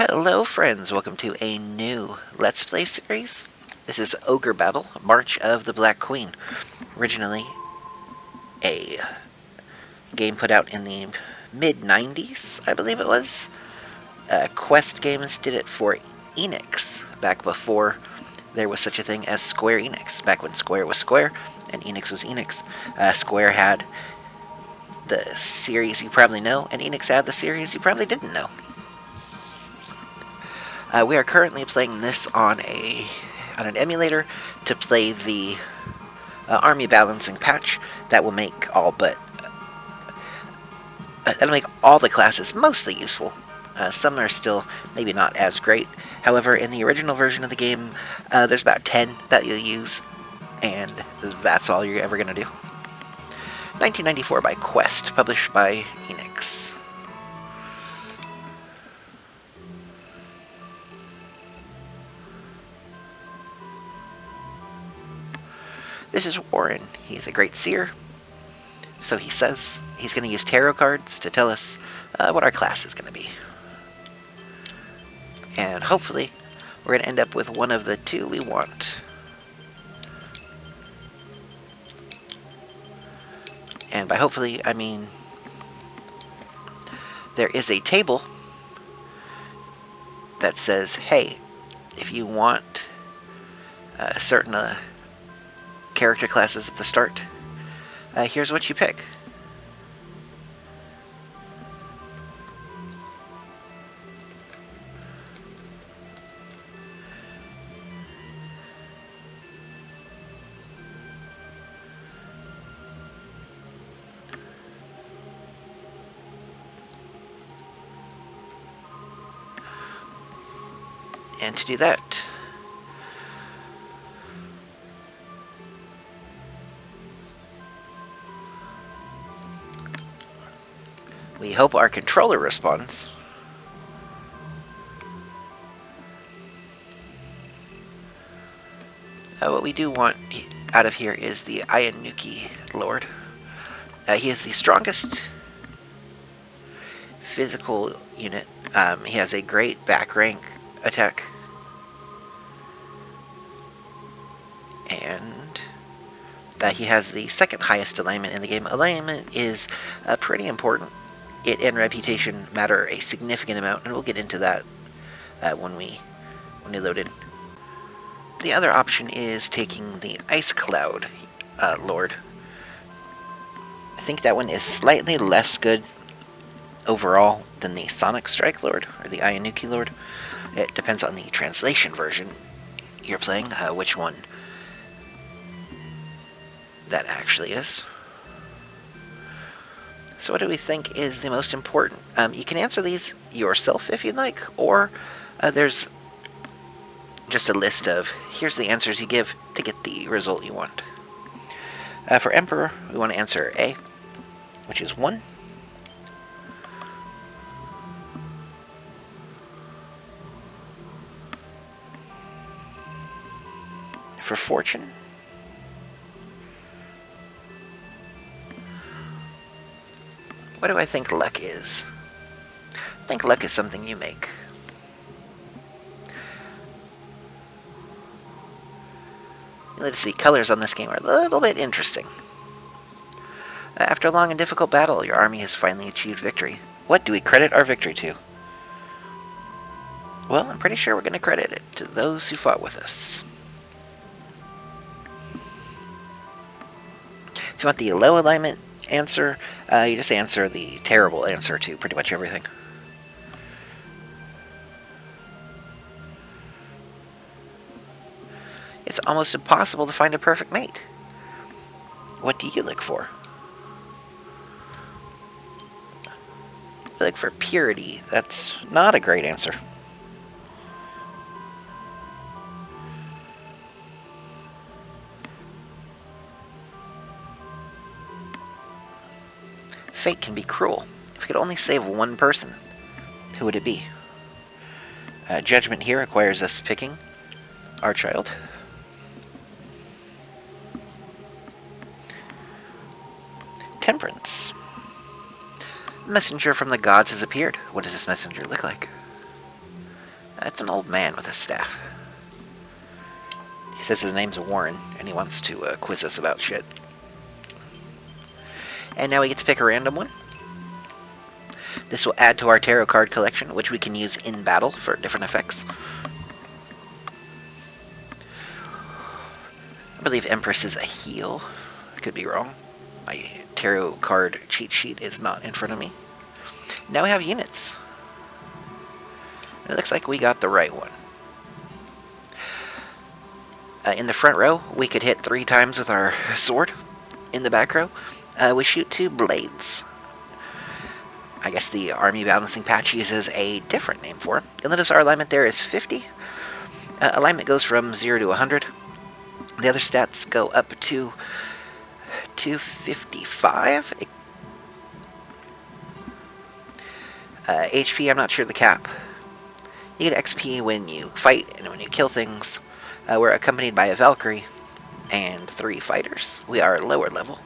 Hello friends, welcome to a new Let's Play series. This is Ogre Battle, March of the Black Queen. Originally a game put out in the mid-90s, I believe it was. Quest Games did it for Enix, back before there was such a thing as Square Enix, back when Square was Square and Enix was Enix. Square had the series you probably know, and Enix had the series you probably didn't know. We are currently playing this on an emulator to play the army balancing patch that will make all the classes mostly useful. Some are still maybe not as great. However, in the original version of the game, there's about 10 that you'll use, and that's all you're ever going to do. 1994 by Quest, published by Enix. This is Warren. He's a great seer. So he says he's going to use tarot cards to tell us what our class is going to be. And hopefully we're going to end up with one of the two we want. And by hopefully, I mean there is a table that says, hey, if you want certain character classes at the start, here's what you pick. And to do that, we hope our controller responds. What we do want out of here is the Ayanuki Lord. He is the strongest physical unit. He has a great back rank attack. And he has the second highest alignment in the game. Alignment is pretty important. It and reputation matter a significant amount, and we'll get into that when we load in. The other option is taking the Ice Cloud Lord. I think that one is slightly less good overall than the Sonic Strike Lord, or the Ayanuki Lord. It depends on the translation version you're playing, which one that actually is. So what do we think is the most important? You can answer these yourself if you'd like, or there's just a list of here's the answers you give to get the result you want. For Emperor, we want to answer A, which is 1. For Fortune, what do I think luck is? I think luck is something you make. Let's see, colors on this game are a little bit interesting. After a long and difficult battle, your army has finally achieved victory. What do we credit our victory to? Well, I'm pretty sure we're going to credit it to those who fought with us. If you want the low alignment answer, you just answer the terrible answer to pretty much everything. It's almost impossible to find a perfect mate. What do you look for? I look for purity. That's not a great answer. Fate can be cruel. If we could only save one person, who would it be? Judgment here requires us picking our child. Temperance. Messenger from the gods has appeared. What does this messenger look like? It's an old man with a staff. He says his name's Warren, and he wants to quiz us about shit. And now we get to pick a random one. This will add to our tarot card collection, which we can use in battle for different effects. I believe Empress is a heal. I could be wrong. My tarot card cheat sheet is not in front of me. Now we have units. It looks like we got the right one. In the front row, we could hit 3 times with our sword. In the back row, we shoot 2 blades. I guess the army balancing patch uses a different name for it. You'll notice our alignment there is 50. Alignment goes from 0 to 100. The other stats go up to 255. HP, I'm not sure the cap. You get XP when you fight and when you kill things. We're accompanied by a Valkyrie and 3 fighters. We are lower level.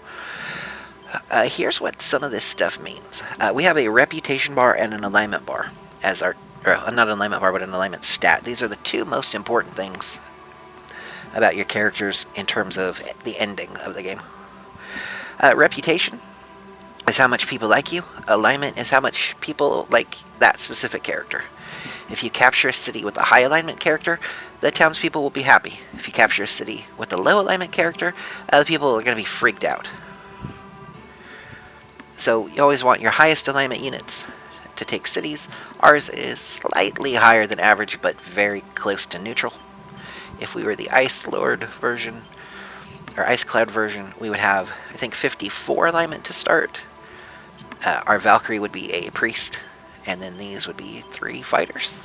Here's what some of this stuff means. We have a reputation bar and an alignment bar as our, or not an alignment bar, but an alignment stat. These are the 2 most important things about your characters in terms of the ending of the game. Reputation is how much people like you. Alignment is how much people like that specific character. If you capture a city with a high alignment character, the townspeople will be happy. If you capture a city with a low alignment character, the people are going to be freaked out. So you always want your highest alignment units to take cities. Ours is slightly higher than average, but very close to neutral. If we were the Ice Lord version, or Ice Cloud version, we would have, I think, 54 alignment to start. Our Valkyrie would be a priest, and then these would be 3 fighters.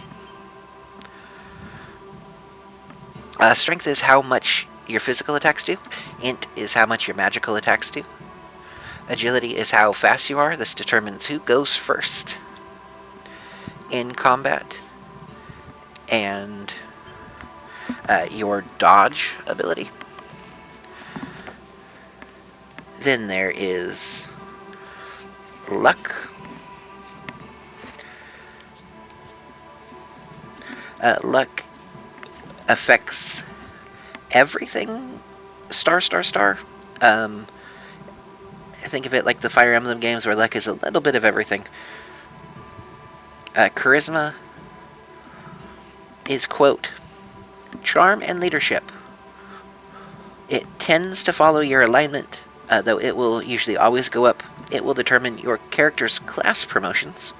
Strength is how much your physical attacks do. Int is how much your magical attacks do. Agility is how fast you are. This determines who goes first in combat. And your dodge ability. Then there is luck. Luck affects everything. Star. Think of it like the Fire Emblem games where luck is a little bit of everything. Charisma is, quote, charm and leadership. It tends to follow your alignment, though it will usually always go up. It will determine your character's class promotions.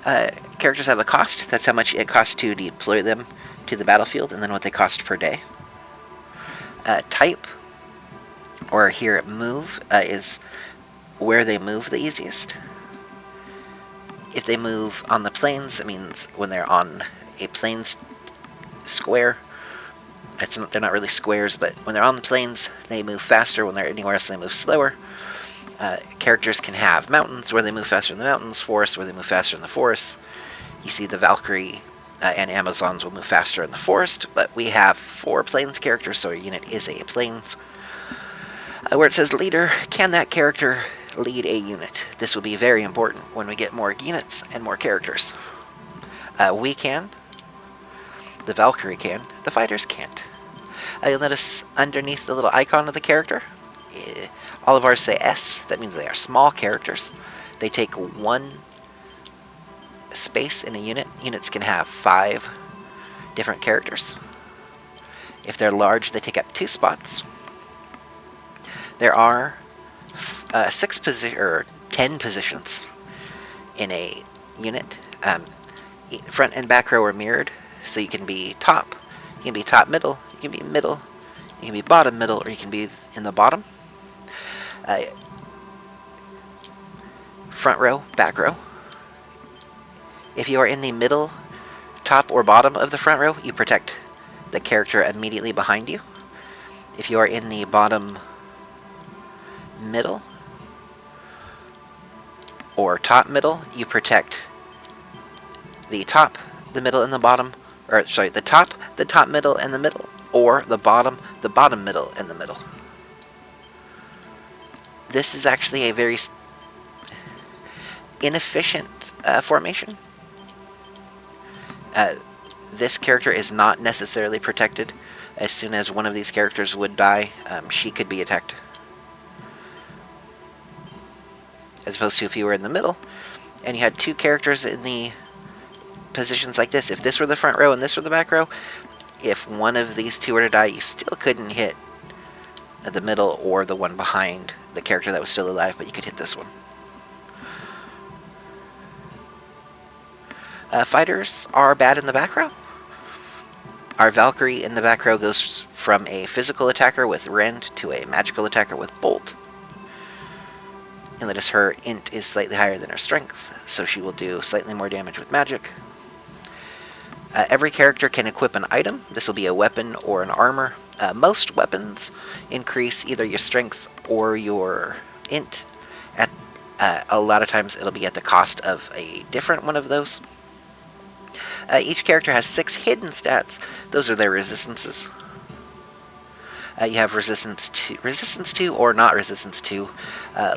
Characters have a cost. That's how much it costs to deploy them to the battlefield, and then what they cost per day. Type, or here move, is where they move the easiest. If they move on the plains, it means when they're on a plains square. They're not really squares, but when they're on the plains, they move faster. When they're anywhere else, they move slower. Characters can have mountains where they move faster in the mountains, forests where they move faster in the forests. You see the Valkyrie and Amazons will move faster in the forest, but we have 4 plains characters, so our unit is a plains. Where it says leader, can that character lead a unit? This will be very important when we get more units and more characters. We can. The Valkyrie can. The fighters can't. You'll notice underneath the little icon of the character, all of ours say S. That means they are small characters. They take 1 space in a unit. Units can have 5 different characters. If they're large, they take up 2 spots. There are 10 positions in a unit. Front and back row are mirrored, so you can be top. You can be top middle. You can be middle. You can be bottom middle, or you can be in the bottom. Front row, back row. If you are in the middle, top, or bottom of the front row, you protect the character immediately behind you. If you are in the bottom middle or top middle, you protect the top, the middle, and the bottom, or sorry, the top, middle, and the middle, or the bottom, middle, and the middle. This is actually a very inefficient formation. This character is not necessarily protected. As soon as one of these characters would die, she could be attacked. As opposed to if you were in the middle, and you had two characters in the positions like this. If this were the front row and this were the back row, if one of these two were to die, you still couldn't hit the middle or the one behind the character that was still alive, but you could hit this one. Fighters are bad in the back row. Our Valkyrie in the back row goes from a physical attacker with Rend to a magical attacker with Bolt. You'll notice her int is slightly higher than her strength, so she will do slightly more damage with magic. Every character can equip an item. This will be a weapon or an armor. Most weapons increase either your strength or your int. A lot of times it'll be at the cost of a different one of those. Each character has 6 hidden stats. Those are their resistances. You have resistance to or not resistance to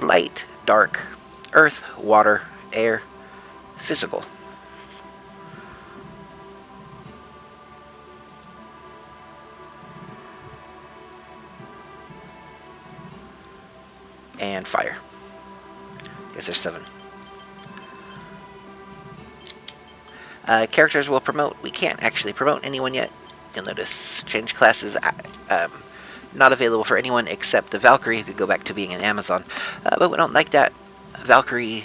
light, dark, earth, water, air, physical. And fire. I guess there's 7. Characters will promote. We can't actually promote anyone yet. You'll notice change classes not available for anyone except the Valkyrie, who could go back to being an Amazon. But we don't like that. Valkyrie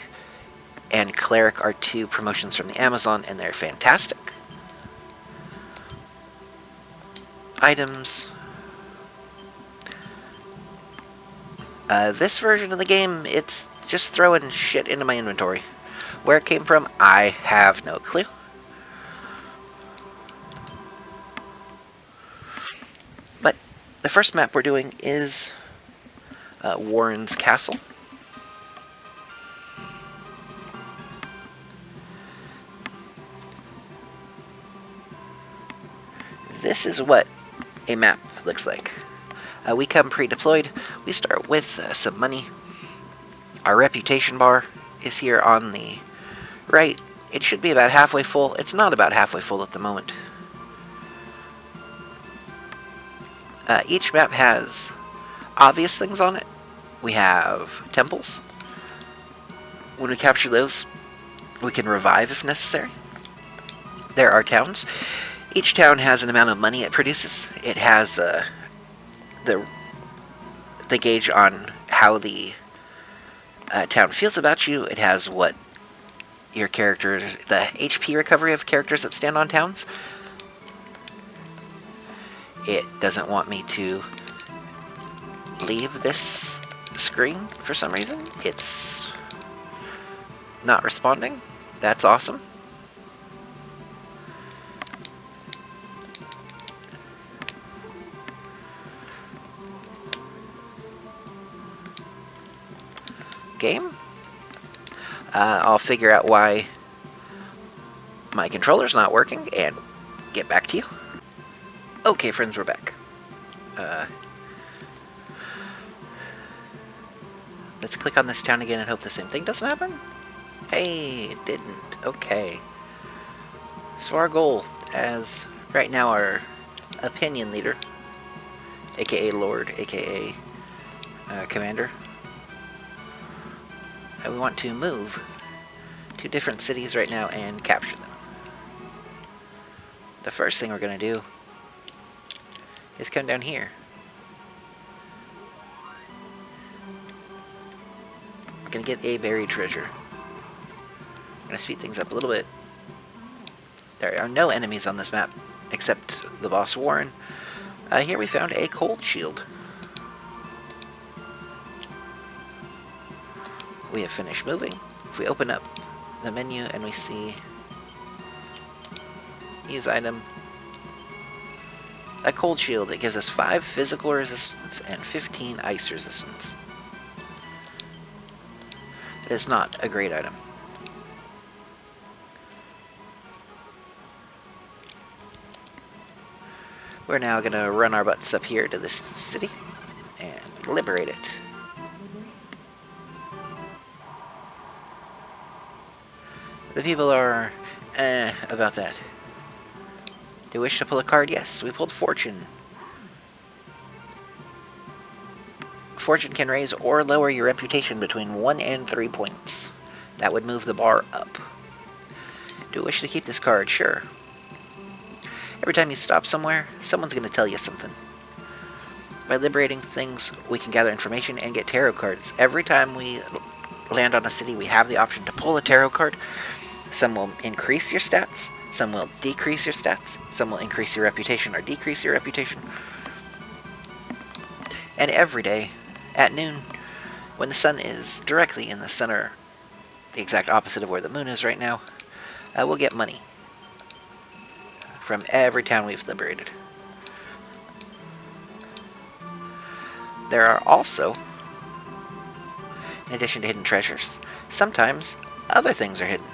and Cleric are 2 promotions from the Amazon, and they're fantastic. Items. This version of the game, it's just throwing shit into my inventory. Where it came from, I have no clue. But the first map we're doing is Warren's Castle. This is what a map looks like. We come pre-deployed. We start with some money. Our reputation bar is here on the right. It should be about halfway full. It's not about halfway full at the moment. Each map has obvious things on it. We have temples. When we capture those, we can revive if necessary. There are towns. Each town has an amount of money it produces. It has the gauge on how the town feels about you. It has what your characters, the HP recovery of characters that stand on towns. It doesn't want me to leave this screen for some reason. It's not responding. That's awesome. Game. I'll figure out why my controller's not working and get back to you. Okay, friends, we're back. Let's click on this town again and hope the same thing doesn't happen. Hey, it didn't. Okay. So our goal, as right now our opinion leader, aka Lord, aka Commander, we want to move to different cities right now and capture them. The first thing we're going to do is come down here. We're going to get a buried treasure. I'm going to speed things up a little bit. There are no enemies on this map except the boss Warren. Here we found a cold shield. We have finished moving. If we open up the menu and we see use item, a cold shield, it gives us 5 physical resistance and 15 ice resistance. It is not a great item. We're now going to run our butts up here to this city and liberate it. The people are about that. Do you wish to pull a card? Yes, we pulled Fortune. Fortune can raise or lower your reputation between 1 and 3 points. That would move the bar up. Do you wish to keep this card? Sure. Every time you stop somewhere, someone's going to tell you something. By liberating things, we can gather information and get tarot cards. Every time we land on a city, we have the option to pull a tarot card. Some will increase your stats, some will decrease your stats, some will increase your reputation or decrease your reputation. And every day, at noon, when the sun is directly in the center, the exact opposite of where the moon is right now, we'll get money from every town we've liberated. There are also, in addition to hidden treasures, sometimes other things are hidden.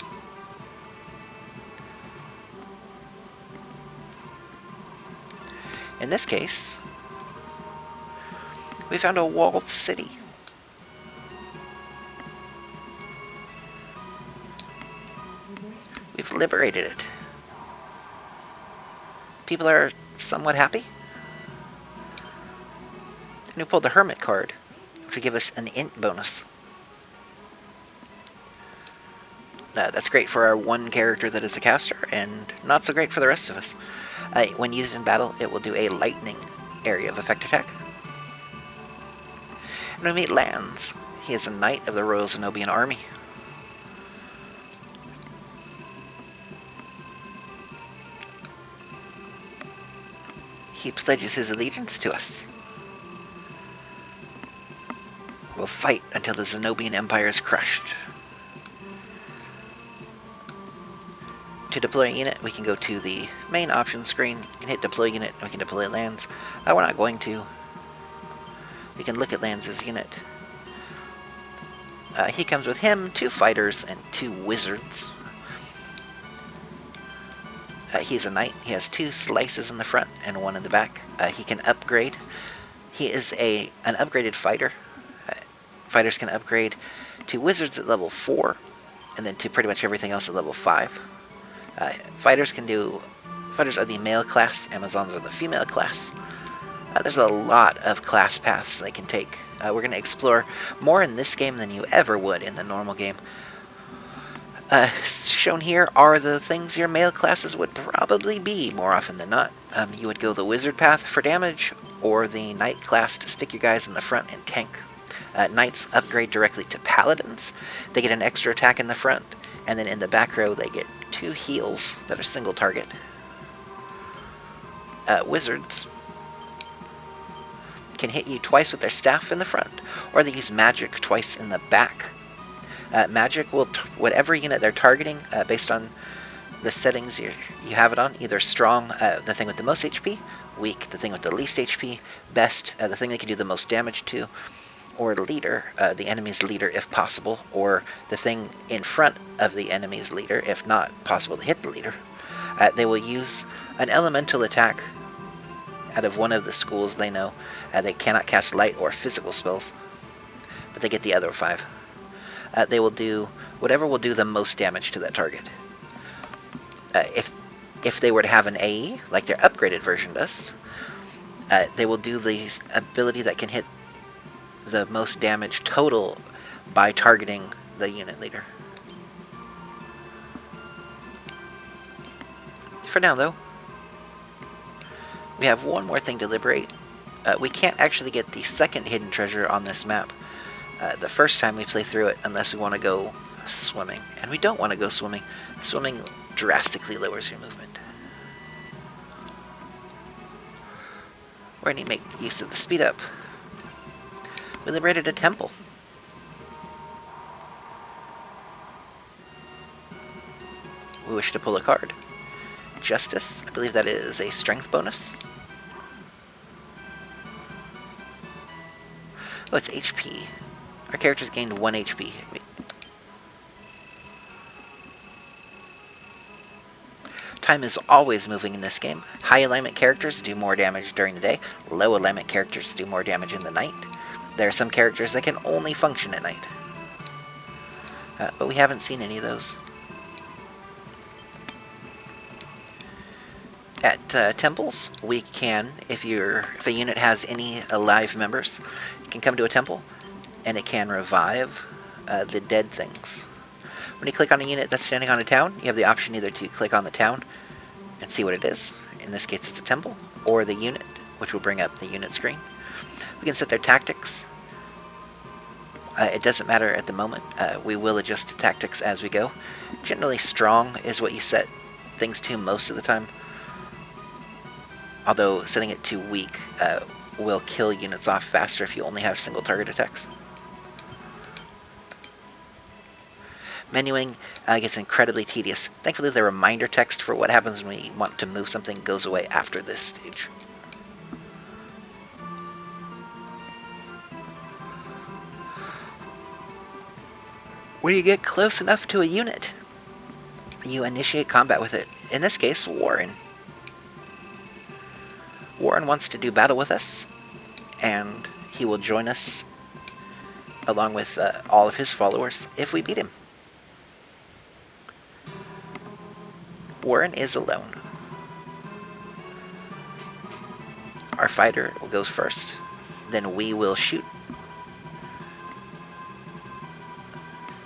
In this case, we found a walled city. We've liberated it. People are somewhat happy. And we pulled the Hermit card, which would give us an int bonus. That's great for our one character that is a caster, and not so great for the rest of us. When used in battle, it will do a lightning area of effect attack. And we meet Lands. He is a knight of the Royal Zenobian Army. He pledges his allegiance to us. We'll fight until the Zenobian Empire is crushed. To deploy a unit, we can go to the main options screen, we can hit deploy unit, and we can deploy lands. We're not going to. We can look at Lands' unit. He comes with him, 2 fighters, and 2 wizards. He's a knight. He has 2 slices in the front and 1 in the back. He can upgrade. He is an upgraded fighter. Fighters can upgrade to wizards at level 4, and then to pretty much everything else at level 5. Fighters are the male class, Amazons are the female class. There's a lot of class paths they can take. We're going to explore more in this game than you ever would in the normal game. Shown here are the things your male classes would probably be more often than not. You would go the wizard path for damage, or the knight class to stick your guys in the front and tank. Knights upgrade directly to paladins. They get an extra attack in the front, and then in the back row they get 2 heals that are single target. Wizards can hit you twice with their staff in the front, or they use magic twice in the back. Magic will, whatever unit they're targeting, based on the settings you have it on, either strong, the thing with the most HP, weak, the thing with the least HP, best, the thing they can do the most damage to, or leader, the enemy's leader if possible, or the thing in front of the enemy's leader if not possible to hit the leader. They will use an elemental attack out of one of the schools they know. They cannot cast light or physical spells, but they get the other 5. They will do whatever will do the most damage to that target. If they were to have an AE, like their upgraded version does, they will do the ability that can hit the most damage total by targeting the unit leader. For now, though, we have one more thing to liberate. We can't actually get the second hidden treasure on this map the first time we play through it unless we want to go swimming. And we don't want to go swimming. Swimming drastically lowers your movement. We're going to make use of the speed up. We liberated a temple. We wish to pull a card. Justice, I believe that is a strength bonus. Oh, it's HP. Our character's gained 1 HP. Time is always moving in this game. High alignment characters do more damage during the day. Low alignment characters do more damage in the night. There are some characters that can only function at night. But we haven't seen any of those. temples, we can, if a unit has any alive members, it can come to a temple, and it can revive the dead things. When you click on a unit that's standing on a town, you have the option either to click on the town and see what it is. In this case, it's a temple, or the unit, which will bring up the unit screen. We can set their tactics. It doesn't matter at the moment. We will adjust to tactics as we go. Generally, strong is what you set things to most of the time. Although setting it to weak will kill units off faster if you only have single target attacks. Menuing gets incredibly tedious. Thankfully, the reminder text for what happens when we want to move something goes away after this stage. When you get close enough to a unit, you initiate combat with it. In this case, Warren. Warren wants to do battle with us, and he will join us along with all of his followers if we beat him. Warren is alone. Our fighter goes first. Then we will shoot.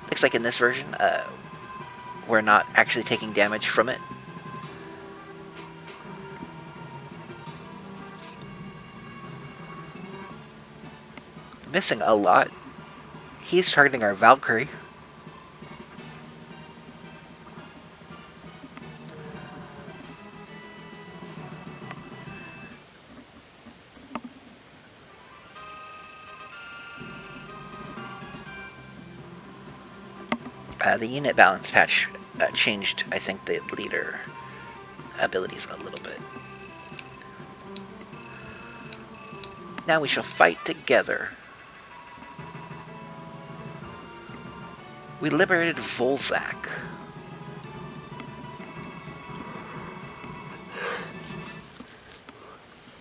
Looks like in this version, we're not actually taking damage from it. Missing a lot. He's targeting our Valkyrie. The unit balance patch changed, I think, the leader abilities a little bit. Now we shall fight together. We liberated Volzak.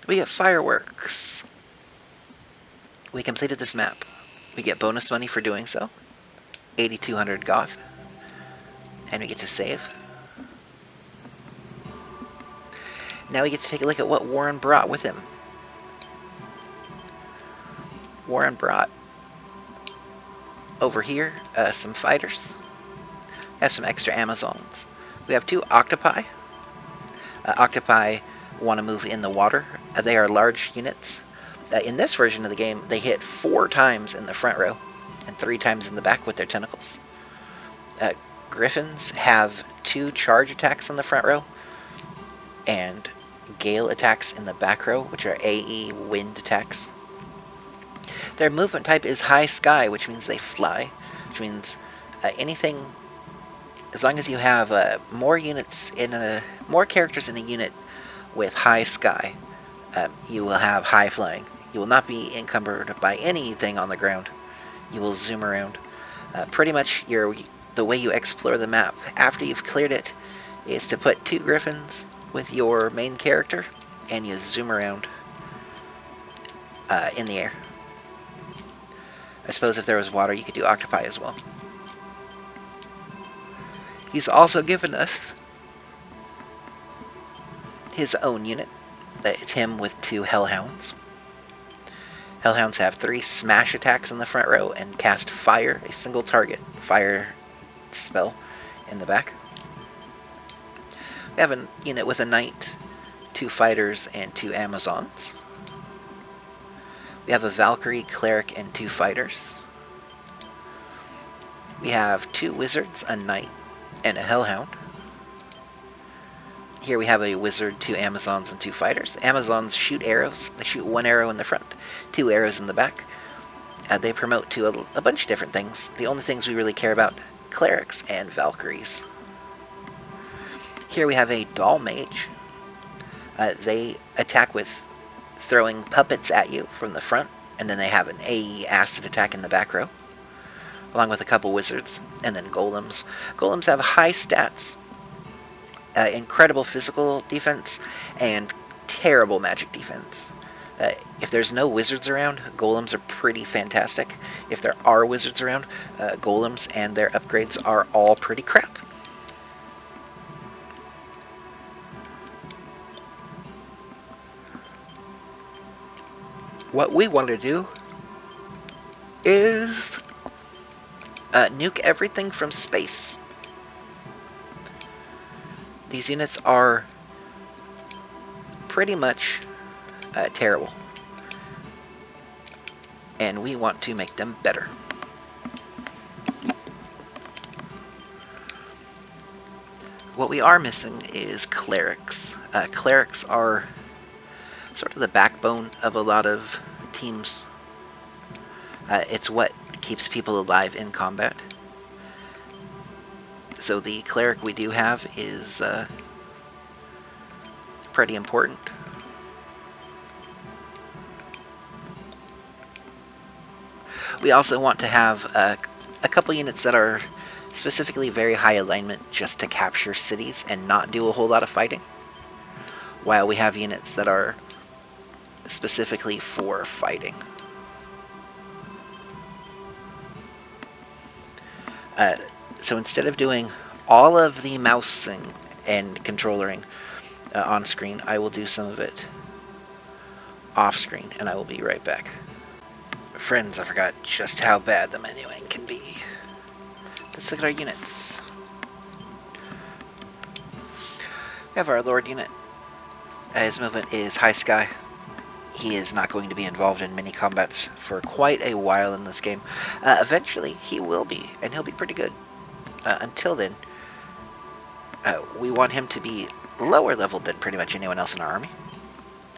We get fireworks. We completed this map. We get bonus money for doing so. 8,200 goth. And we get to save. Now we get to take a look at what Warren brought with him. Warren brought over here some fighters. We have some extra Amazons. We have 2 octopi. Octopi want to move in the water. They are large units. In this version of the game, they hit 4 times in the front row and 3 times in the back with their tentacles. Griffins have 2 charge attacks on the front row and gale attacks in the back row, which are AE wind attacks. Their movement type is high sky, which means they fly, which means anything, as long as you have more characters in a unit with high sky, you will have high flying. You will not be encumbered by anything on the ground. You will zoom around. Pretty much the way you explore the map after you've cleared it is to put 2 griffins with your main character and you zoom around in the air. I suppose if there was water you could do octopi as well. He's also given us his own unit. It's him with 2 hellhounds. Hellhounds have 3 smash attacks in the front row and cast fire, a single target fire spell in the back. We have a unit with a knight, 2 fighters, and 2 Amazons. We have a Valkyrie, cleric, and 2 fighters. We have 2 wizards, a knight, and a hellhound. Here we have a wizard, 2 Amazons, and 2 fighters. Amazons shoot arrows. They shoot 1 arrow in the front, 2 arrows in the back. They promote to a bunch of different things. The only things we really care about, clerics and Valkyries. Here we have a doll mage. They attack with throwing puppets at you from the front, and then they have an AE acid attack in the back row, along with a couple wizards, and then golems. Golems have high stats, incredible physical defense, and terrible magic defense. If there's no wizards around, golems are pretty fantastic. If there are wizards around, golems and their upgrades are all pretty crap. what we want to do is nuke everything from space. These units are pretty much terrible, and we want to make them better. What we are missing is clerics. Clerics are sort of the backbone of a lot of teams. It's what keeps people alive in combat. So the cleric we do have is pretty important. We also want to have a couple units that are specifically very high alignment just to capture cities and not do a whole lot of fighting, while we have units that are specifically for fighting. So instead of doing all of the mousing and controllering on screen, I will do some of it off screen, and I will be right back. Friends, I forgot just how bad the menuing can be. Let's look at our units. We have our Lord unit. His movement is High Sky. He is not going to be involved in mini combats for quite a while in this game. Eventually, he will be, and he'll be pretty good. Until then, we want him to be lower leveled than pretty much anyone else in our army.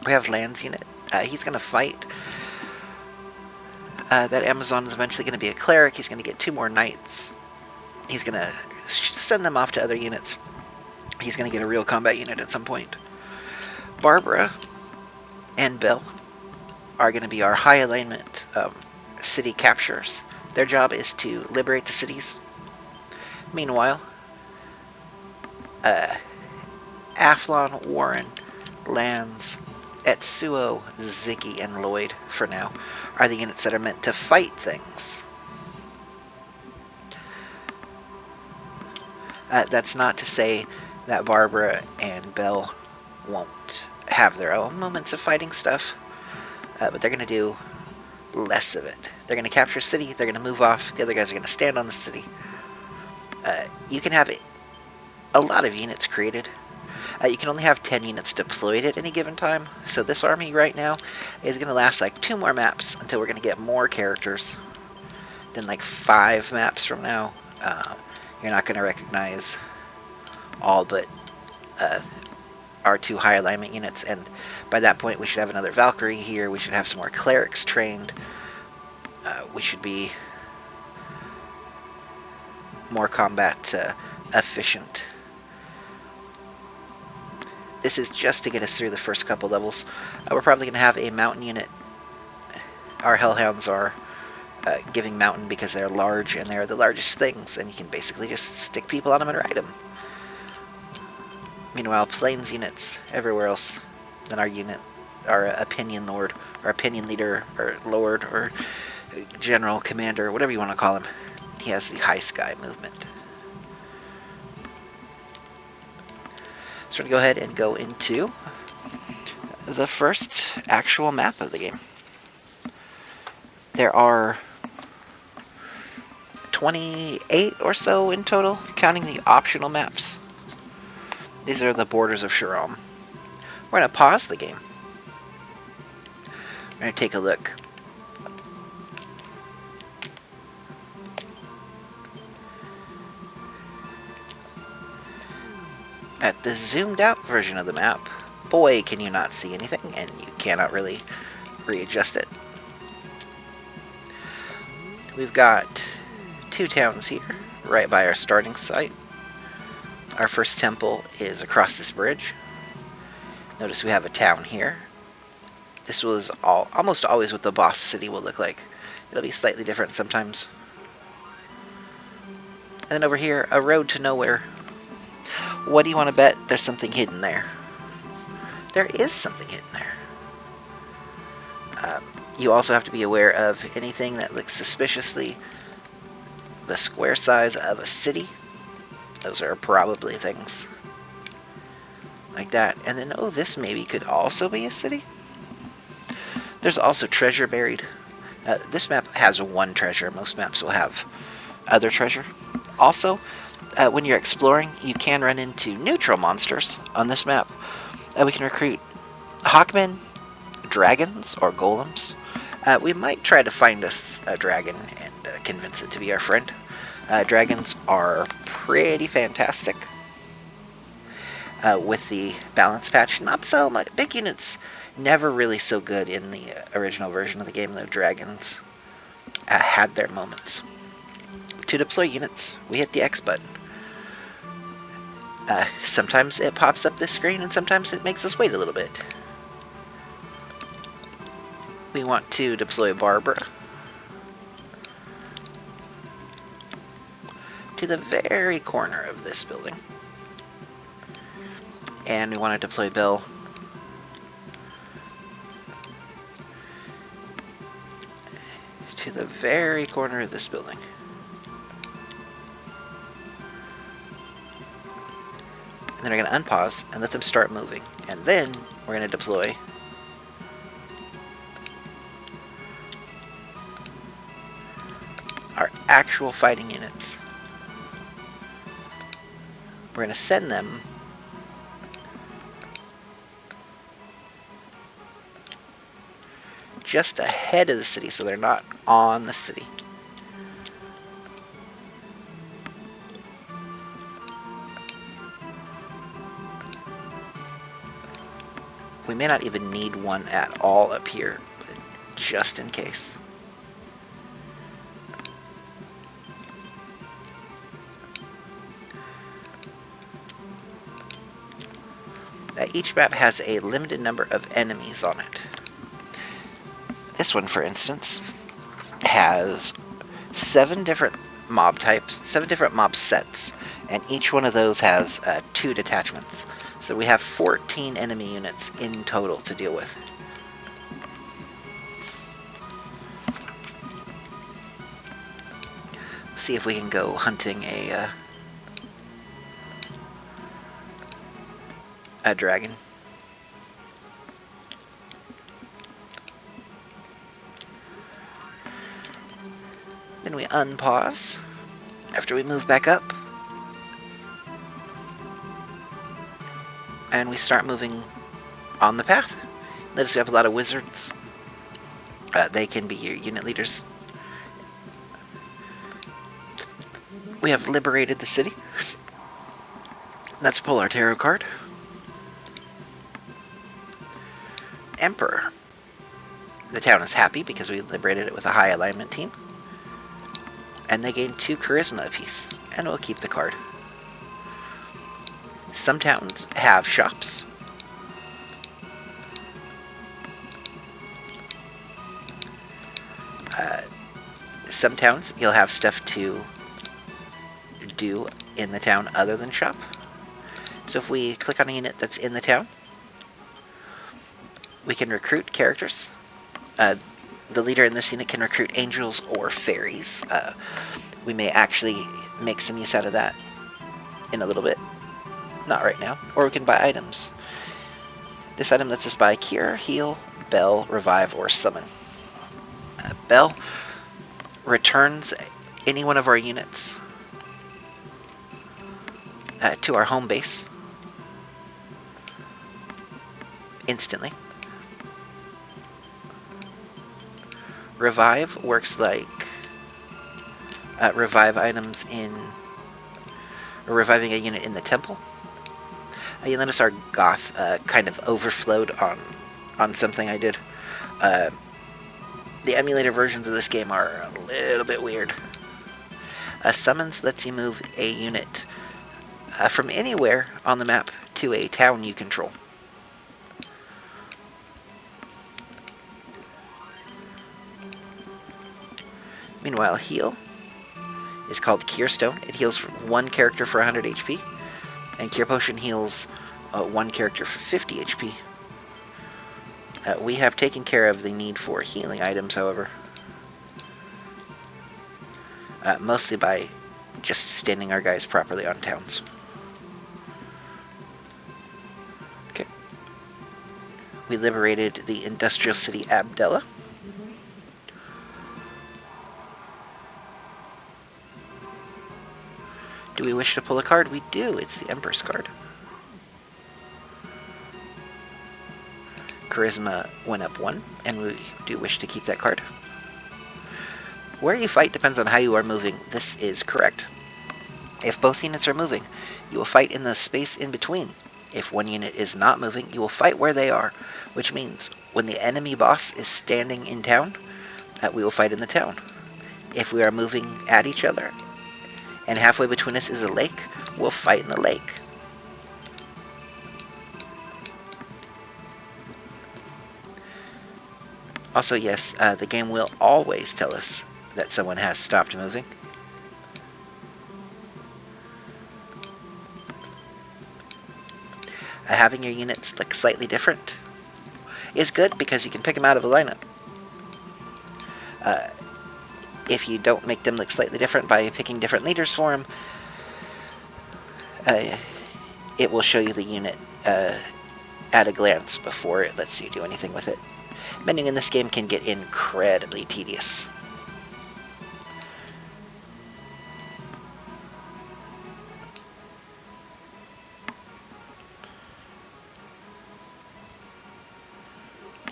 We have Land's unit. He's going to fight. That Amazon is eventually going to be a cleric. He's going to get 2 more knights. He's going to send them off to other units. He's going to get a real combat unit at some point. Barbara and Bell are going to be our high alignment city capturers. Their job is to liberate the cities. Meanwhile, Athlon, Warren, Lands, Etsuo, Ziggy, and Lloyd, for now, are the units that are meant to fight things. That's not to say that Barbara and Bell won't have their own moments of fighting stuff, but they're going to do less of it. They're going to capture a city, they're going to move off, the other guys are going to stand on the city. You can have a lot of units created. You can only have 10 units deployed at any given time, so this army right now is going to last like 2 more maps until we're going to get more characters. Then like 5 maps from now, you're not going to recognize all but our 2 high alignment units, and by that point we should have another Valkyrie here, we should have some more clerics trained, we should be more combat efficient. This is just to get us through the first couple levels. We're probably going to have a mountain unit. Our Hellhounds are giving mountain because they're large and they're the largest things, and you can basically just stick people on them and ride them. Meanwhile, plains units everywhere else than our unit, our opinion lord, our opinion leader, or lord, or general, commander, whatever you want to call him, he has the High Sky movement. So we're going to go ahead and go into the first actual map of the game. There are 28 or so in total, counting the optional maps. These are the borders of Sharom. We're going to pause the game. We're going to take a look. At the zoomed out version of the map, boy, can you not see anything, and you cannot really readjust it. We've got 2 towns here, right by our starting site. Our first temple is across this bridge. Notice we have a town here. This was almost always what the boss city will look like. It'll be slightly different sometimes. And then over here, a road to nowhere. What do you want to bet? There's something hidden there. There is something hidden there. You also have to be aware of anything that looks suspiciously the square size of a city. Those are probably things like that. And then, oh, this maybe could also be a city. There's also treasure buried. This map has one treasure. Most maps will have other treasure. Also, when you're exploring, you can run into neutral monsters on this map. We can recruit hawkmen, dragons, or golems. We might try to find us a dragon and convince it to be our friend. Dragons are pretty fantastic. With the balance patch, not so much. Big units never really so good in the original version of the game, though dragons had their moments. To deploy units, we hit the X button. Sometimes it pops up this screen, and sometimes it makes us wait a little bit. We want to deploy Barbara to the very corner of this building. And we want to deploy Bill to the very corner of this building. And then we're going to unpause and let them start moving. And then we're going to deploy our actual fighting units. We're going to send them just ahead of the city, so they're not on the city. We may not even need one at all up here, but just in case. Each map has a limited number of enemies on it. This one, for instance, has 7 different mob types, 7 different mob sets, and each one of those has 2 detachments. So we have 14 enemy units in total to deal with. See if we can go hunting a dragon. Then we unpause after we move back up. And we start moving on the path. Notice we have a lot of wizards. They can be your unit leaders. We have liberated the city. Let's pull our tarot card. Emperor. The town is happy because we liberated it with a high alignment team. And they gain 2 charisma apiece. And we'll keep the card. Some towns have shops. Some towns you'll have stuff to do in the town other than shop. So if we click on a unit that's in the town, we can recruit characters. The leader in this unit can recruit angels or fairies. We may actually make some use out of that in a little bit. Not right now. Or we can buy items. This item lets us buy Cure, Heal, Bell, Revive, or Summon. Bell returns any one of our units to our home base instantly. Revive works like revive items in, or reviving a unit in the temple. You'll notice our goth kind of overflowed on something I did. The emulator versions of this game are a little bit weird. Summons lets you move a unit from anywhere on the map to a town you control. Meanwhile, Heal is called Cure Stone. It heals 1 character for 100 HP. And Cure Potion heals 1 character for 50 HP. We have taken care of the need for healing items, however. Mostly by just standing our guys properly on towns. Okay. we liberated the industrial city Abdella. Do we wish to pull a card? We do. It's the Empress card. Charisma went up 1, and we do wish to keep that card. Where you fight depends on how you are moving. This is correct. If both units are moving, you will fight in the space in between. If one unit is not moving, you will fight where they are, which means when the enemy boss is standing in town, we will fight in the town. If we are moving at each other, and halfway between us is a lake, we'll fight in the lake. Also, yes, the game will always tell us that someone has stopped moving. Having your units look slightly different is good because you can pick them out of a lineup. If you don't make them look slightly different by picking different leaders for them, it will show you the unit at a glance before it lets you do anything with it. Mending in this game can get incredibly tedious.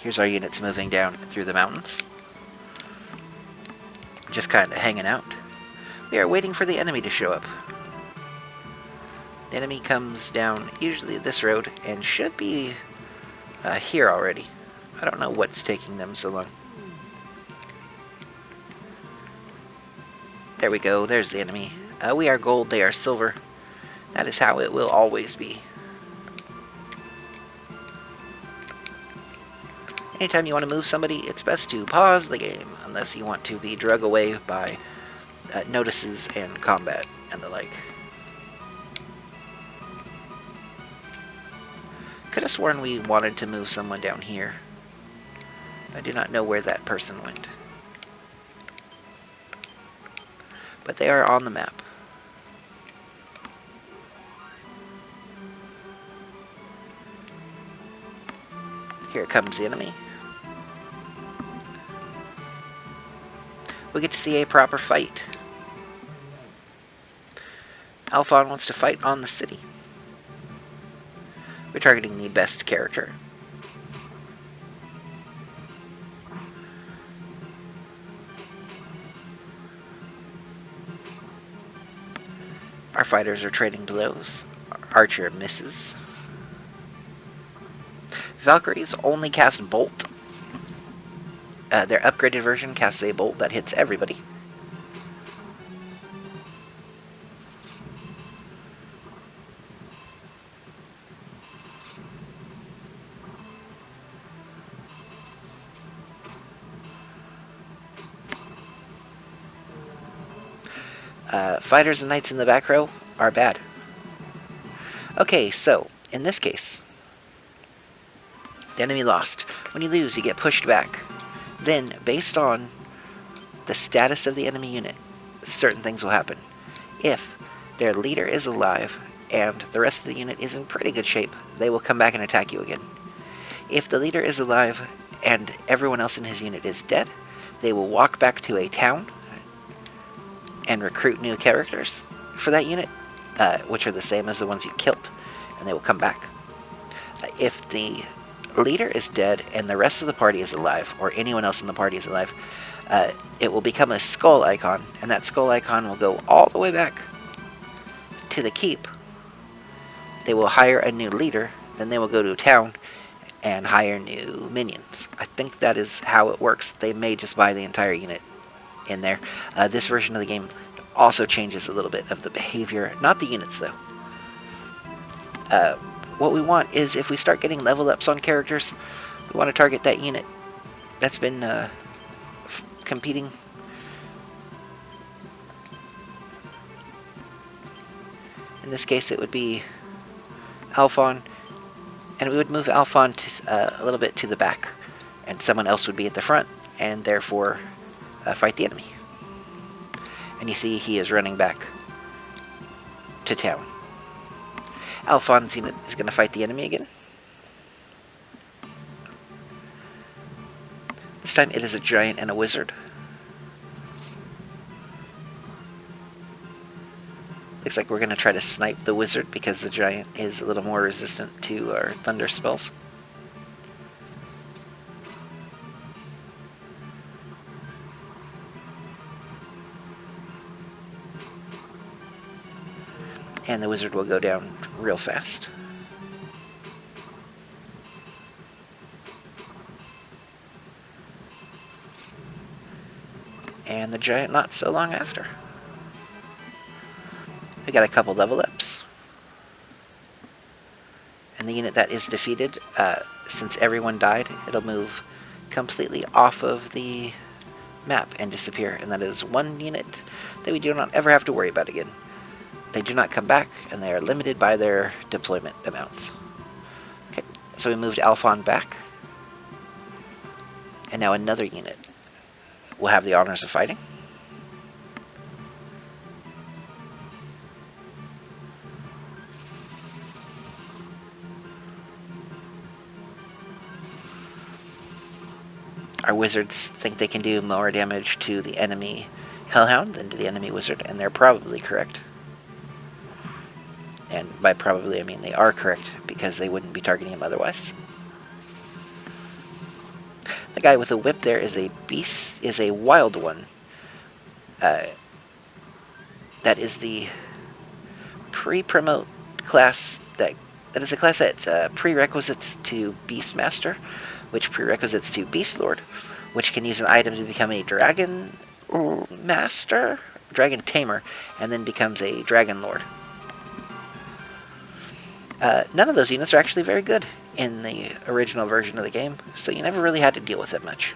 Here's our units moving down through the mountains. Just kind of hanging out. We are waiting for the enemy to show up. The enemy comes down usually this road and should be here already. I don't know what's taking them so long. There we go, there's the enemy. We are gold, they are silver. That is how it will always be. Anytime you want to move somebody, it's best to pause the game, unless you want to be drug away by notices and combat and the like. Could have sworn we wanted to move someone down here. I do not know where that person went. But they are on the map. Here comes the enemy. We get to see a proper fight. Alphon wants to fight on the city. We're targeting the best character. Our fighters are trading blows. Archer misses. Valkyries only cast Bolt. Their upgraded version casts a bolt that hits everybody. Fighters and knights in the back row are bad. Okay, so, in this case, the enemy lost. When you lose, you get pushed back. Then, based on the status of the enemy unit, certain things will happen. If their leader is alive and the rest of the unit is in pretty good shape, they will come back and attack you again. If the leader is alive and everyone else in his unit is dead, they will walk back to a town and recruit new characters for that unit, which are the same as the ones you killed, and they will come back. If the leader is dead and the rest of the party is alive, or anyone else in the party is alive, it will become a skull icon, and that skull icon will go all the way back to the keep. They will hire a new leader, then they will go to a town and hire new minions. I think that is how it works. They may just buy the entire unit in there. This version of the game also changes a little bit of the behavior, not the units though. What we want is, if we start getting level ups on characters, we want to target that unit that's been competing. In this case it would be Alphon, and we would move Alphon to, a little bit to the back, and someone else would be at the front, and therefore fight the enemy. And you see he is running back to town. Alphon's unit is going to fight the enemy again. This time it is a giant and a wizard. Looks like we're going to try to snipe the wizard because the giant is a little more resistant to our thunder spells. And the wizard will go down real fast. And the giant not so long after. We got a couple level ups. And the unit that is defeated, since everyone died, it'll move completely off of the map and disappear. And that is one unit that we do not ever have to worry about again. They do not come back, and they are limited by their deployment amounts. Okay, so we moved Alphon back. And now another unit will have the honors of fighting. Our wizards think they can do more damage to the enemy Hellhound than to the enemy wizard, and they're probably correct. And by probably I mean they are correct, because they wouldn't be targeting him otherwise. The guy with the whip there is a beast, is a wild one. That is the pre-promote class that is a class that prerequisites to Beastmaster, which prerequisites to Beastlord, which can use an item to become a Dragon Master, Dragon Tamer, and then becomes a Dragon Lord. None of those units are actually very good in the original version of the game, so you never really had to deal with it much.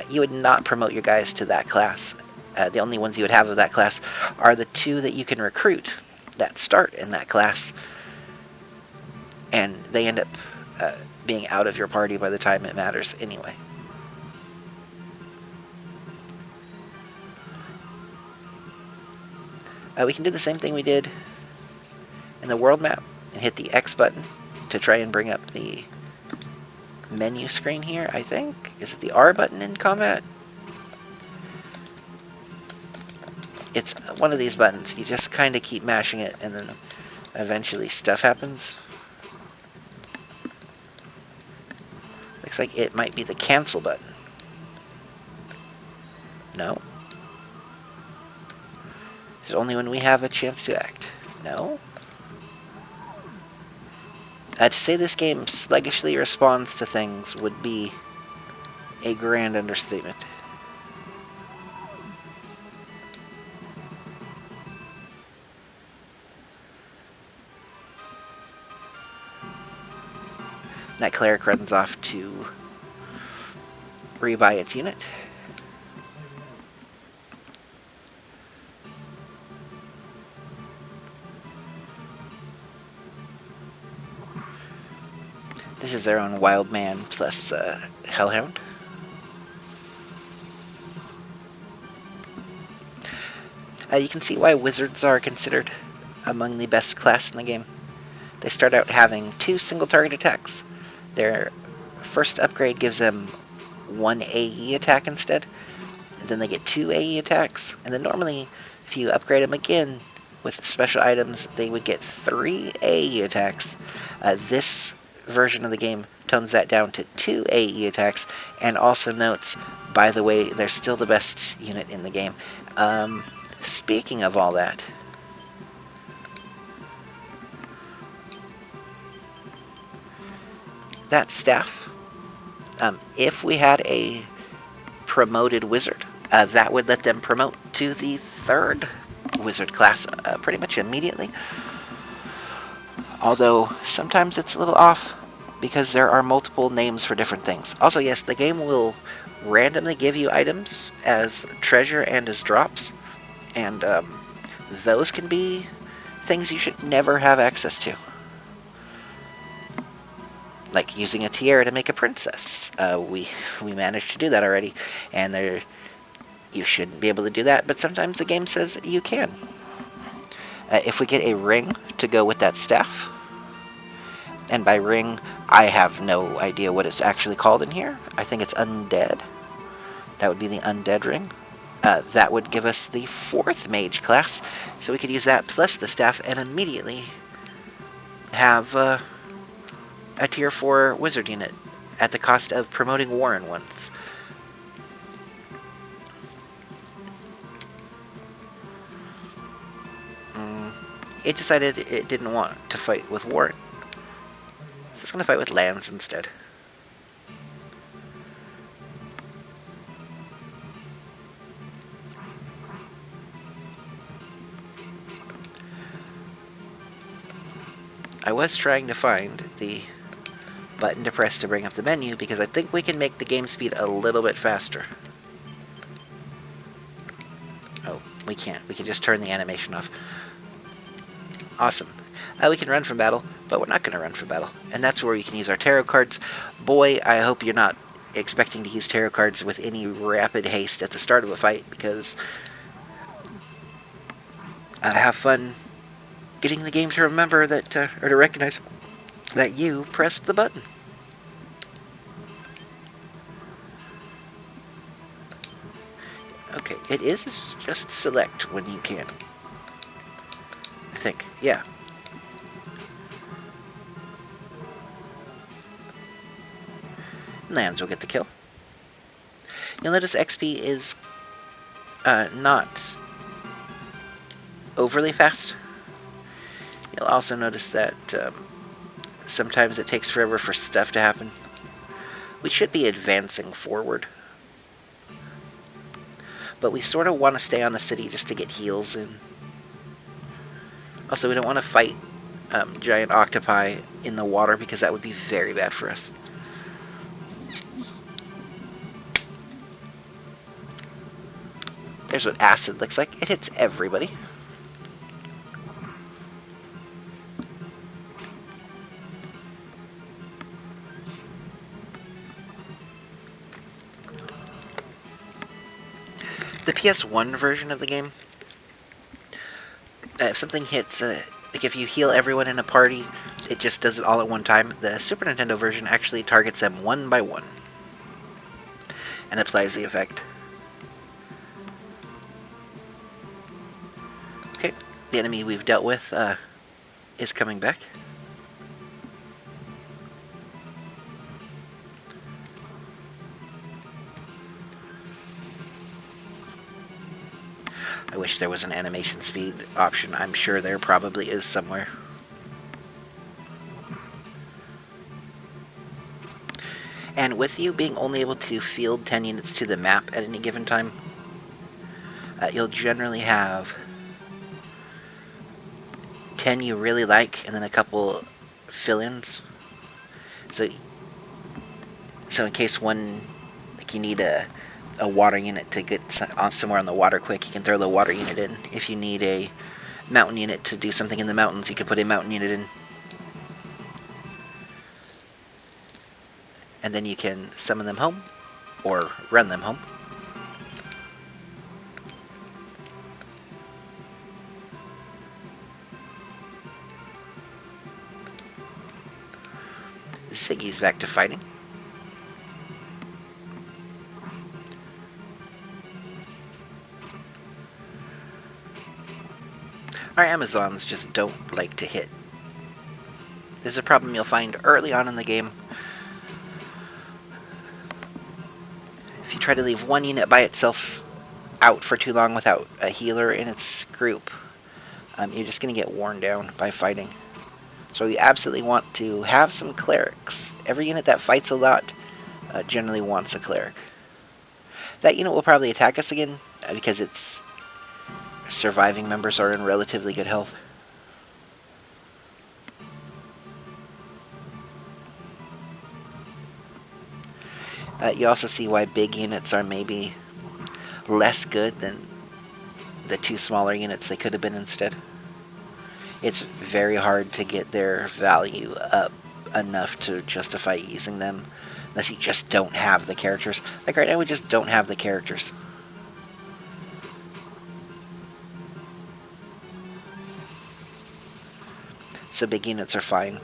You would not promote your guys to that class. The only ones you would have of that class are the two that you can recruit that start in that class, and they end up being out of your party by the time it matters anyway. We can do the same thing we did in the world map and hit the X button to try and bring up the menu screen here, I think. Is it the R button in combat? It's one of these buttons. You just kind of keep mashing it, and then eventually stuff happens. Looks like it might be the cancel button. No. Is it only when we have a chance to act? No. To say this game sluggishly responds to things would be a grand understatement. That cleric runs off to rebuy its unit. This is their own Wild Man plus Hellhound. You can see why wizards are considered among the best class in the game. They start out having 2 single target attacks. Their first upgrade gives them 1 AE attack instead. And then they get 2 AE attacks. And then normally, if you upgrade them again with special items, they would get 3 AE attacks. This version of the game tones that down to 2 AE attacks, and also notes, by the way, they're still the best unit in the game. Speaking of all that, that staff, if we had a promoted wizard, that would let them promote to the 3rd wizard class pretty much immediately. Although sometimes it's a little off because there are multiple names for different things. Also, yes, the game will randomly give you items as treasure and as drops, and those can be things you should never have access to. Like using a tiara to make a princess. We managed to do that already, and you shouldn't be able to do that, but sometimes the game says you can. If we get a ring to go with that staff, And by ring, I have no idea what it's actually called in here. I think it's undead. That would be the undead ring. That would give us the 4th mage class, so we could use that plus the staff and immediately have a tier 4 wizard unit at the cost of promoting Warren once. It decided it didn't want to fight with Warren, so it's going to fight with lands instead. I was trying to find the button to press to bring up the menu because I think we can make the game speed a little bit faster. Oh, we can't. We can just turn the animation off. Awesome. We can run from battle, but we're not going to run from battle. And that's where we can use our tarot cards. Boy, I hope you're not expecting to use tarot cards with any rapid haste at the start of a fight, because have fun getting the game to remember that, or to recognize that you pressed the button. Okay, it is just select when you can. I think, yeah. Lands will get the kill. You'll notice XP is not overly fast. You'll also notice that sometimes it takes forever for stuff to happen. We should be advancing forward, but we sort of want to stay on the city just to get heals in. Also, we don't want to fight giant octopi in the water because that would be very bad for us. There's what acid looks like. It hits everybody. The PS1 version of the game, if something hits, like if you heal everyone in a party, it just does it all at one time. The Super Nintendo version actually targets them one by one and applies the effect. Okay, the enemy we've dealt with is coming back. I wish there was an animation speed option. I'm sure there probably is somewhere. And with you being only able to field 10 units to the map at any given time, you'll generally have 10 you really like, and then a couple fill-ins. So in case one, like you need a water unit to get off somewhere on the water quick, you can throw the water unit in. If you need a mountain unit to do something in the mountains, you can put a mountain unit in. And then you can summon them home, or run them home. Ziggy's back to fighting. Our Amazons just don't like to hit. There's a problem you'll find early on in the game. If you try to leave one unit by itself out for too long without a healer in its group, you're just going to get worn down by fighting. So you absolutely want to have some clerics. Every unit that fights a lot generally wants a cleric. That unit will probably attack us again because its surviving members are in relatively good health. You also see why big units are maybe less good than the two smaller units they could have been instead. It's very hard to get their value up enough to justify using them unless you just don't have the characters. Like right now we just don't have the characters. So big units are fine.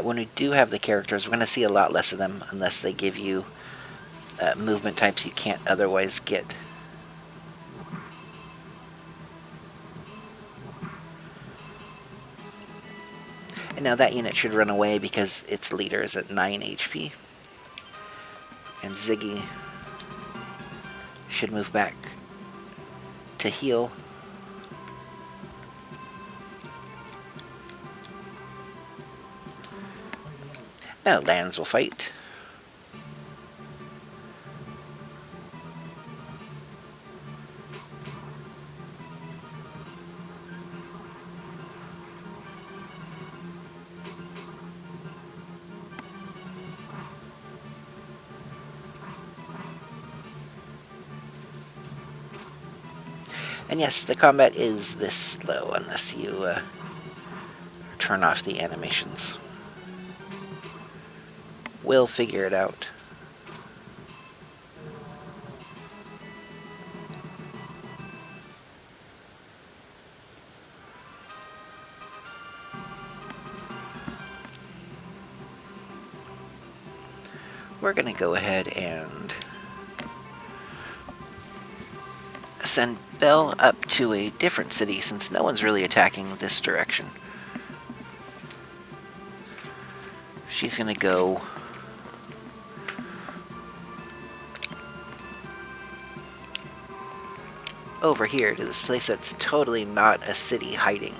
When we do have the characters, we're going to see a lot less of them unless they give you movement types you can't otherwise get. And now that unit should run away because its leader is at 9 HP. And Ziggy should move back to heal. Now lands will fight. And yes, the combat is this slow unless you turn off the animations. We'll figure it out. We're going to go ahead and send Belle up to a different city since no one's really attacking this direction. She's going to go over here to this place that's totally not a city hiding.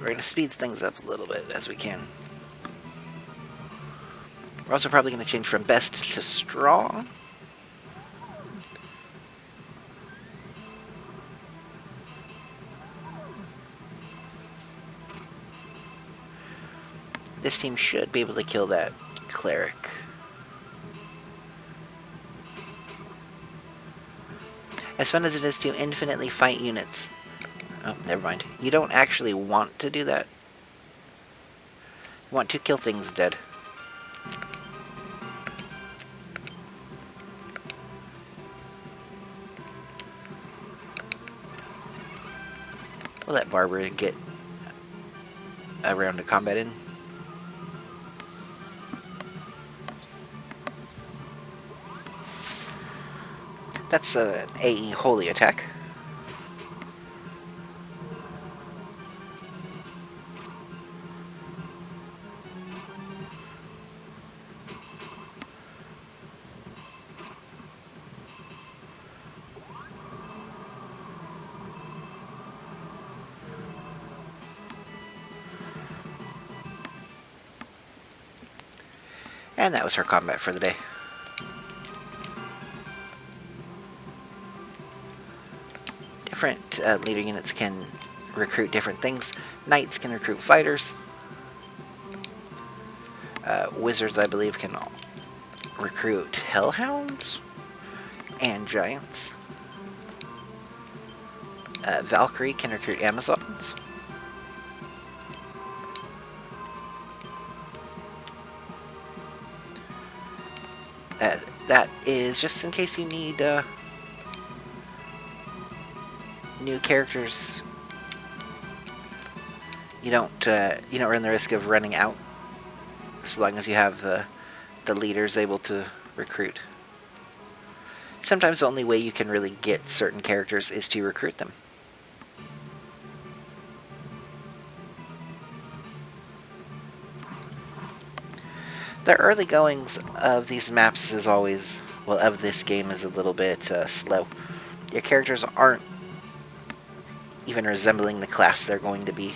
We're going to speed things up a little bit as we can. We're also probably going to change from best to strong. This team should be able to kill that cleric. As fun as it is to infinitely fight units. Oh, never mind. You don't actually want to do that. You want to kill things dead. We'll let Barbara get a round of combat in. That's an AE holy attack. And that was her combat for the day. Different leader units can recruit different things. Knights can recruit fighters. Wizards, I believe, can recruit hellhounds and giants. Valkyrie can recruit Amazons. That is just in case you need new characters. You don't run the risk of running out, as long as you have the leaders able to recruit. Sometimes the only way you can really get certain characters is to recruit them. The early goings of these maps is always, well, of this game is a little bit slow. Your characters aren't even resembling the class they're going to be.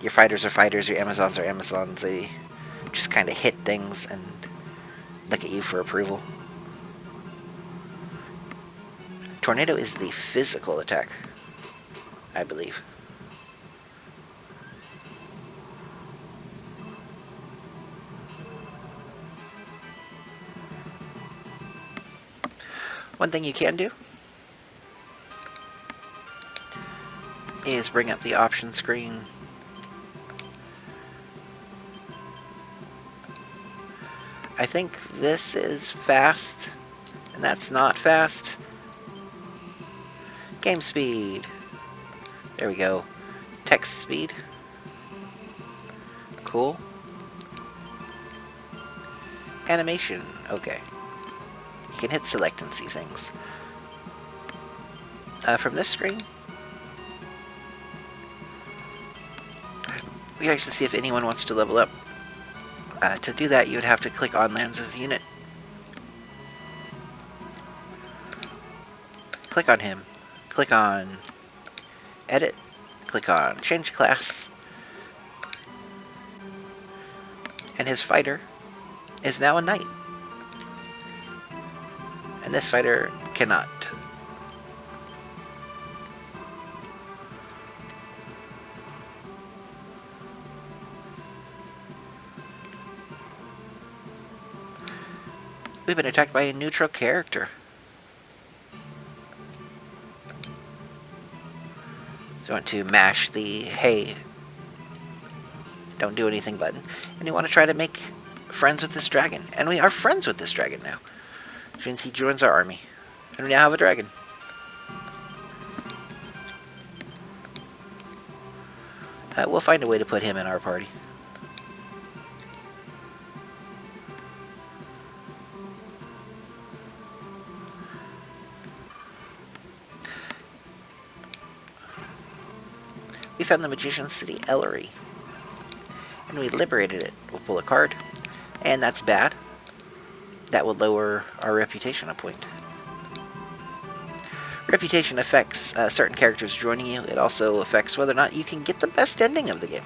Your fighters are fighters, your Amazons are Amazons. They just kind of hit things and look at you for approval. Tornado is the physical attack, I believe. One thing you can do is bring up the option screen. I think this is fast, and that's not fast. Game speed. There we go. Text speed. Cool. Animation. Okay. You can hit select and see things. From this screen, we can actually see if anyone wants to level up. To do that, you would have to click on lands as a unit. Click on him. Click on edit. Click on change class. And his fighter is now a knight. And this fighter cannot. We've been attacked by a neutral character. So you want to mash the hey, don't do anything button. And you want to try to make friends with this dragon. And we are friends with this dragon now. Which means he joins our army. And we now have a dragon. We'll find a way to put him in our party. We found the Magician's City, Ellery. And we liberated it. We'll pull a card. And that's bad. That will lower our reputation a point. Reputation affects certain characters joining you. It also affects whether or not you can get the best ending of the game.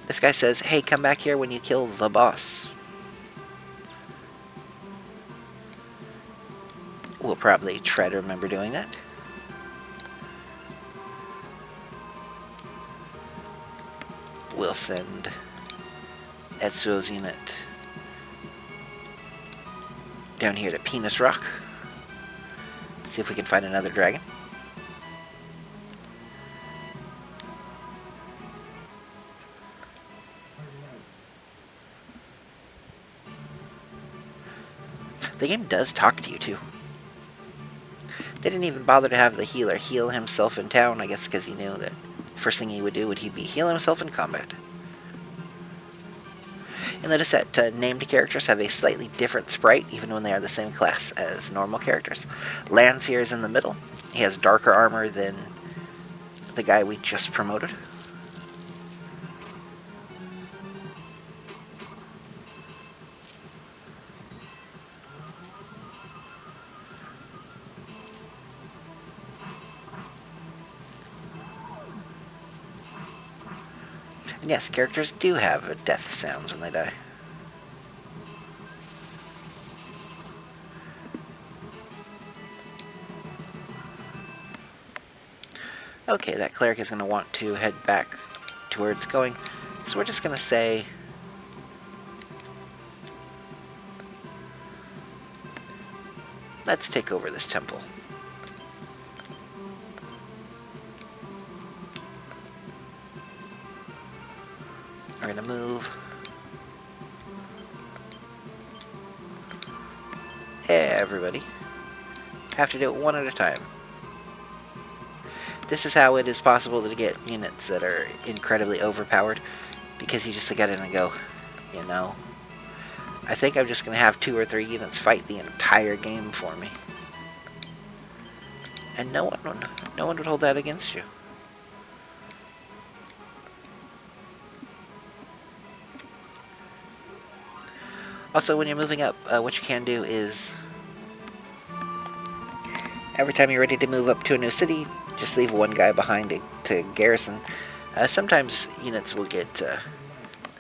This guy says, hey, come back here when you kill the boss. We'll probably try to remember doing that. We'll send Etsuo's unit down here to Penis Rock. See if we can find another dragon. The game does talk to you too. They didn't even bother to have the healer heal himself in town, I guess because he knew that the first thing he would do would be heal himself in combat. And notice that named characters have a slightly different sprite, even when they are the same class as normal characters. Lance here is in the middle. He has darker armor than the guy we just promoted. And yes, characters do have death sounds when they die. Okay, that cleric is going to want to head back to where it's going. So we're just going to say let's take over this temple. We're going to move everybody. Have to do it one at a time. This is how it is possible to get units that are incredibly overpowered, because you just get in and go, you know, I think I'm just going to have 2 or 3 units fight the entire game for me. And no one would hold that against you. Also, when you're moving up, what you can do is, every time you're ready to move up to a new city, just leave one guy behind to garrison. Sometimes units will get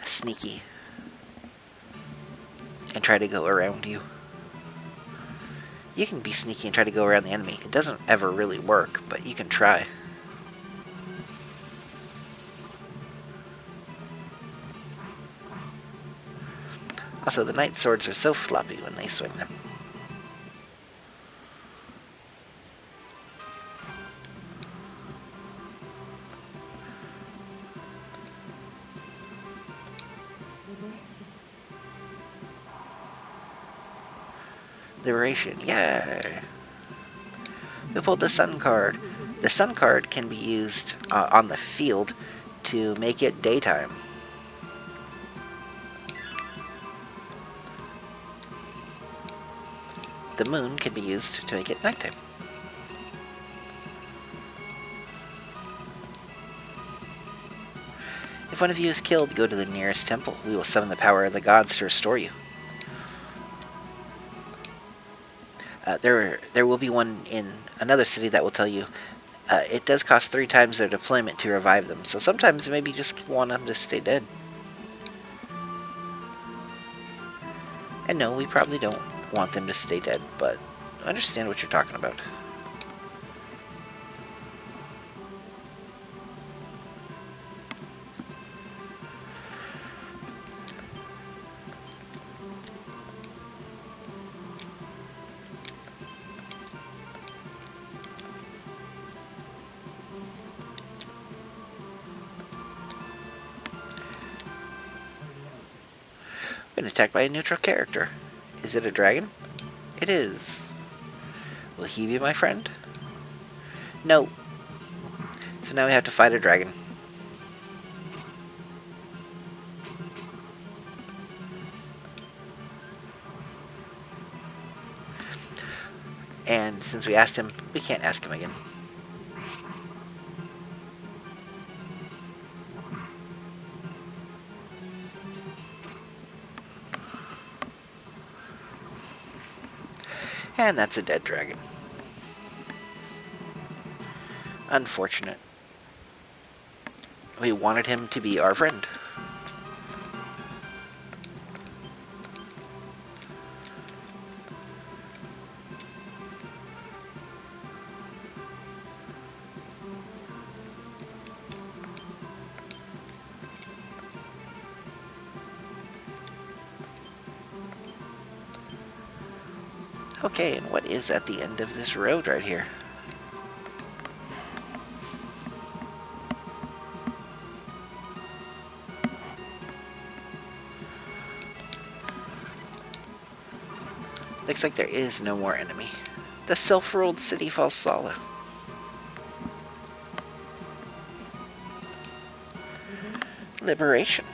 sneaky and try to go around you. You can be sneaky and try to go around the enemy. It doesn't ever really work, but you can try. Also, the knight swords are so floppy when they swing them. Liberation, yay! We pulled the Sun card. The Sun card can be used on the field to make it daytime. The moon can be used to make it nighttime. If one of you is killed, go to the nearest temple. We will summon the power of the gods to restore you. There will be one in another city that will tell you it does cost 3 times their deployment to revive them, so sometimes maybe you just want them to stay dead. And no, we probably don't want them to stay dead, but I understand what you're talking about. Been attacked by a neutral character. Is it a dragon? It is. Will he be my friend? No. So now we have to fight a dragon. And since we asked him, we can't ask him again. And that's a dead dragon. Unfortunate. We wanted him to be our friend. Okay, and what is at the end of this road right here? Looks like there is no more enemy. The self-ruled city Valhalla. Liberation.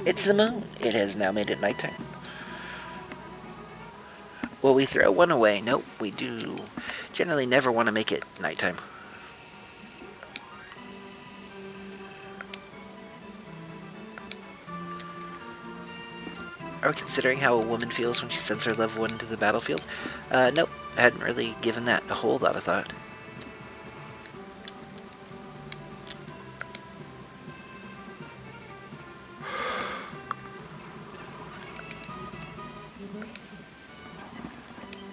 It's the moon. It has now made it nighttime. Will we throw one away? Nope, we do generally never want to make it nighttime. Are we considering how a woman feels when she sends her loved one to the battlefield? Nope, I hadn't really given that a whole lot of thought.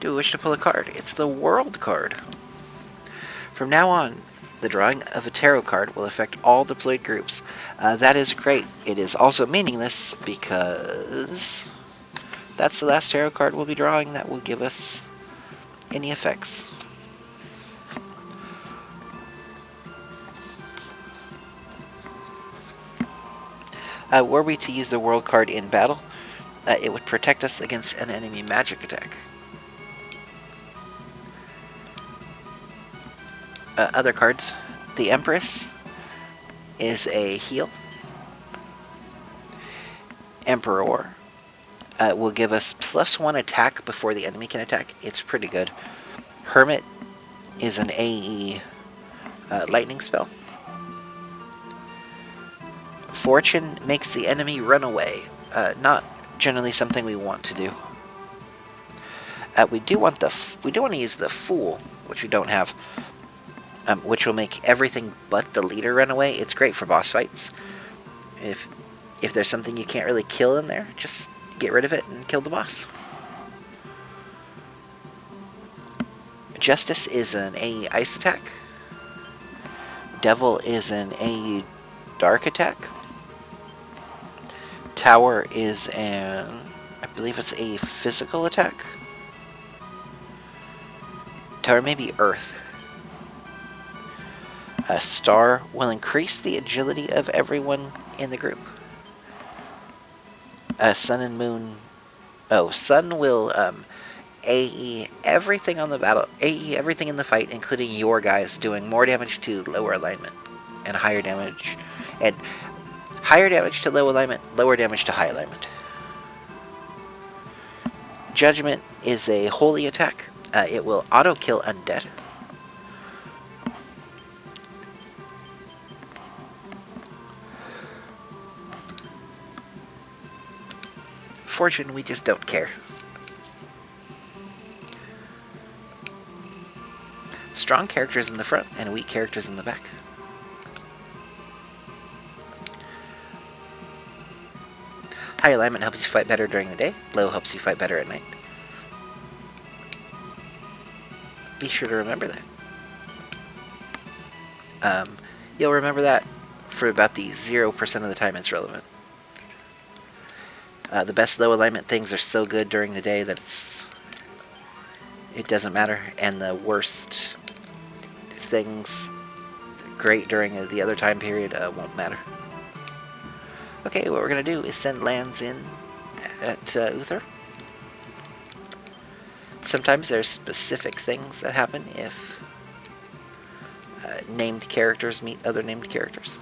Do we wish to pull a card? It's the World card. From now on, the drawing of a tarot card will affect all deployed groups. That is great. It is also meaningless because that's the last tarot card we'll be drawing that will give us any effects. Were we to use the World card in battle, it would protect us against an enemy magic attack. Other cards. The Empress is a heal. Emperor will give us +1 attack before the enemy can attack. It's pretty good. Hermit is an AE lightning spell. Fortune makes the enemy run away. Not generally something we want to do. We do want to use the Fool, which we don't have. Which will make everything but the leader run away. It's great for boss fights. If there's something you can't really kill in there, just get rid of it and kill the boss. Justice is an AE ice attack. Devil is an AE dark attack. Tower is I believe it's a physical attack. Tower may be earth. A star will increase the agility of everyone in the group. Sun and moon. Oh, sun will AE everything on the battle, AE everything in the fight, including your guys, doing more damage to lower alignment, and higher damage to low alignment, lower damage to high alignment. Judgment is a holy attack. It will auto-kill undead. Fortune, we just don't care. Strong characters in the front and weak characters in the back. High alignment helps you fight better during the day. Low helps you fight better at night. Be sure to remember that. You'll remember that for about the 0% of the time it's relevant. The best low alignment things are so good during the day that it doesn't matter, and the worst things great during the other time period won't matter. Okay, what we're going to do is send lands in at Uther. Sometimes there's specific things that happen if named characters meet other named characters.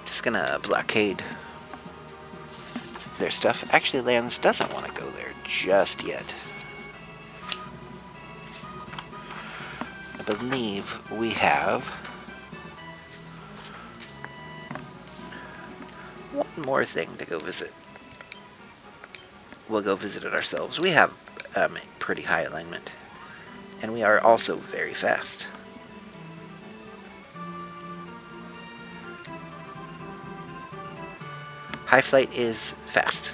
Just gonna blockade their stuff. Actually, Lands doesn't want to go there just yet. I believe we have one more thing to go visit. We'll go visit it ourselves. We have pretty high alignment, and we are also very fast. High flight is fast.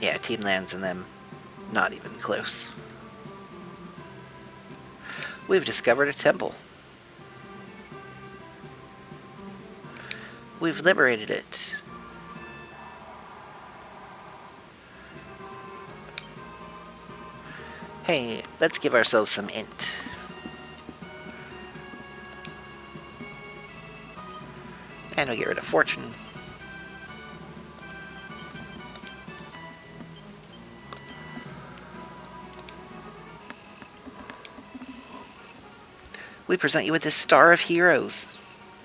Yeah, team lands and them not even close. We've discovered a temple. We've liberated it. Hey, let's give ourselves some int. And we'll get rid of fortune. We present you with this Star of Heroes.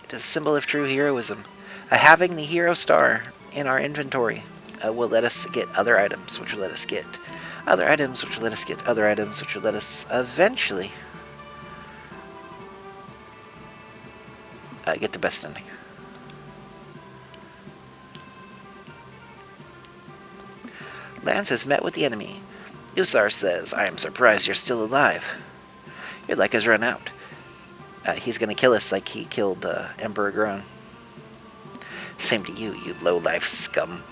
It is a symbol of true heroism. Having the hero star in our inventory will let us get other items, which will let us get other items, which will let us get other items, which will let us eventually get the best ending. Lance has met with the enemy. Usar says, "I am surprised you're still alive. Your luck has run out. He's gonna kill us like he killed Emperor Groan. Same to you, you low-life scum."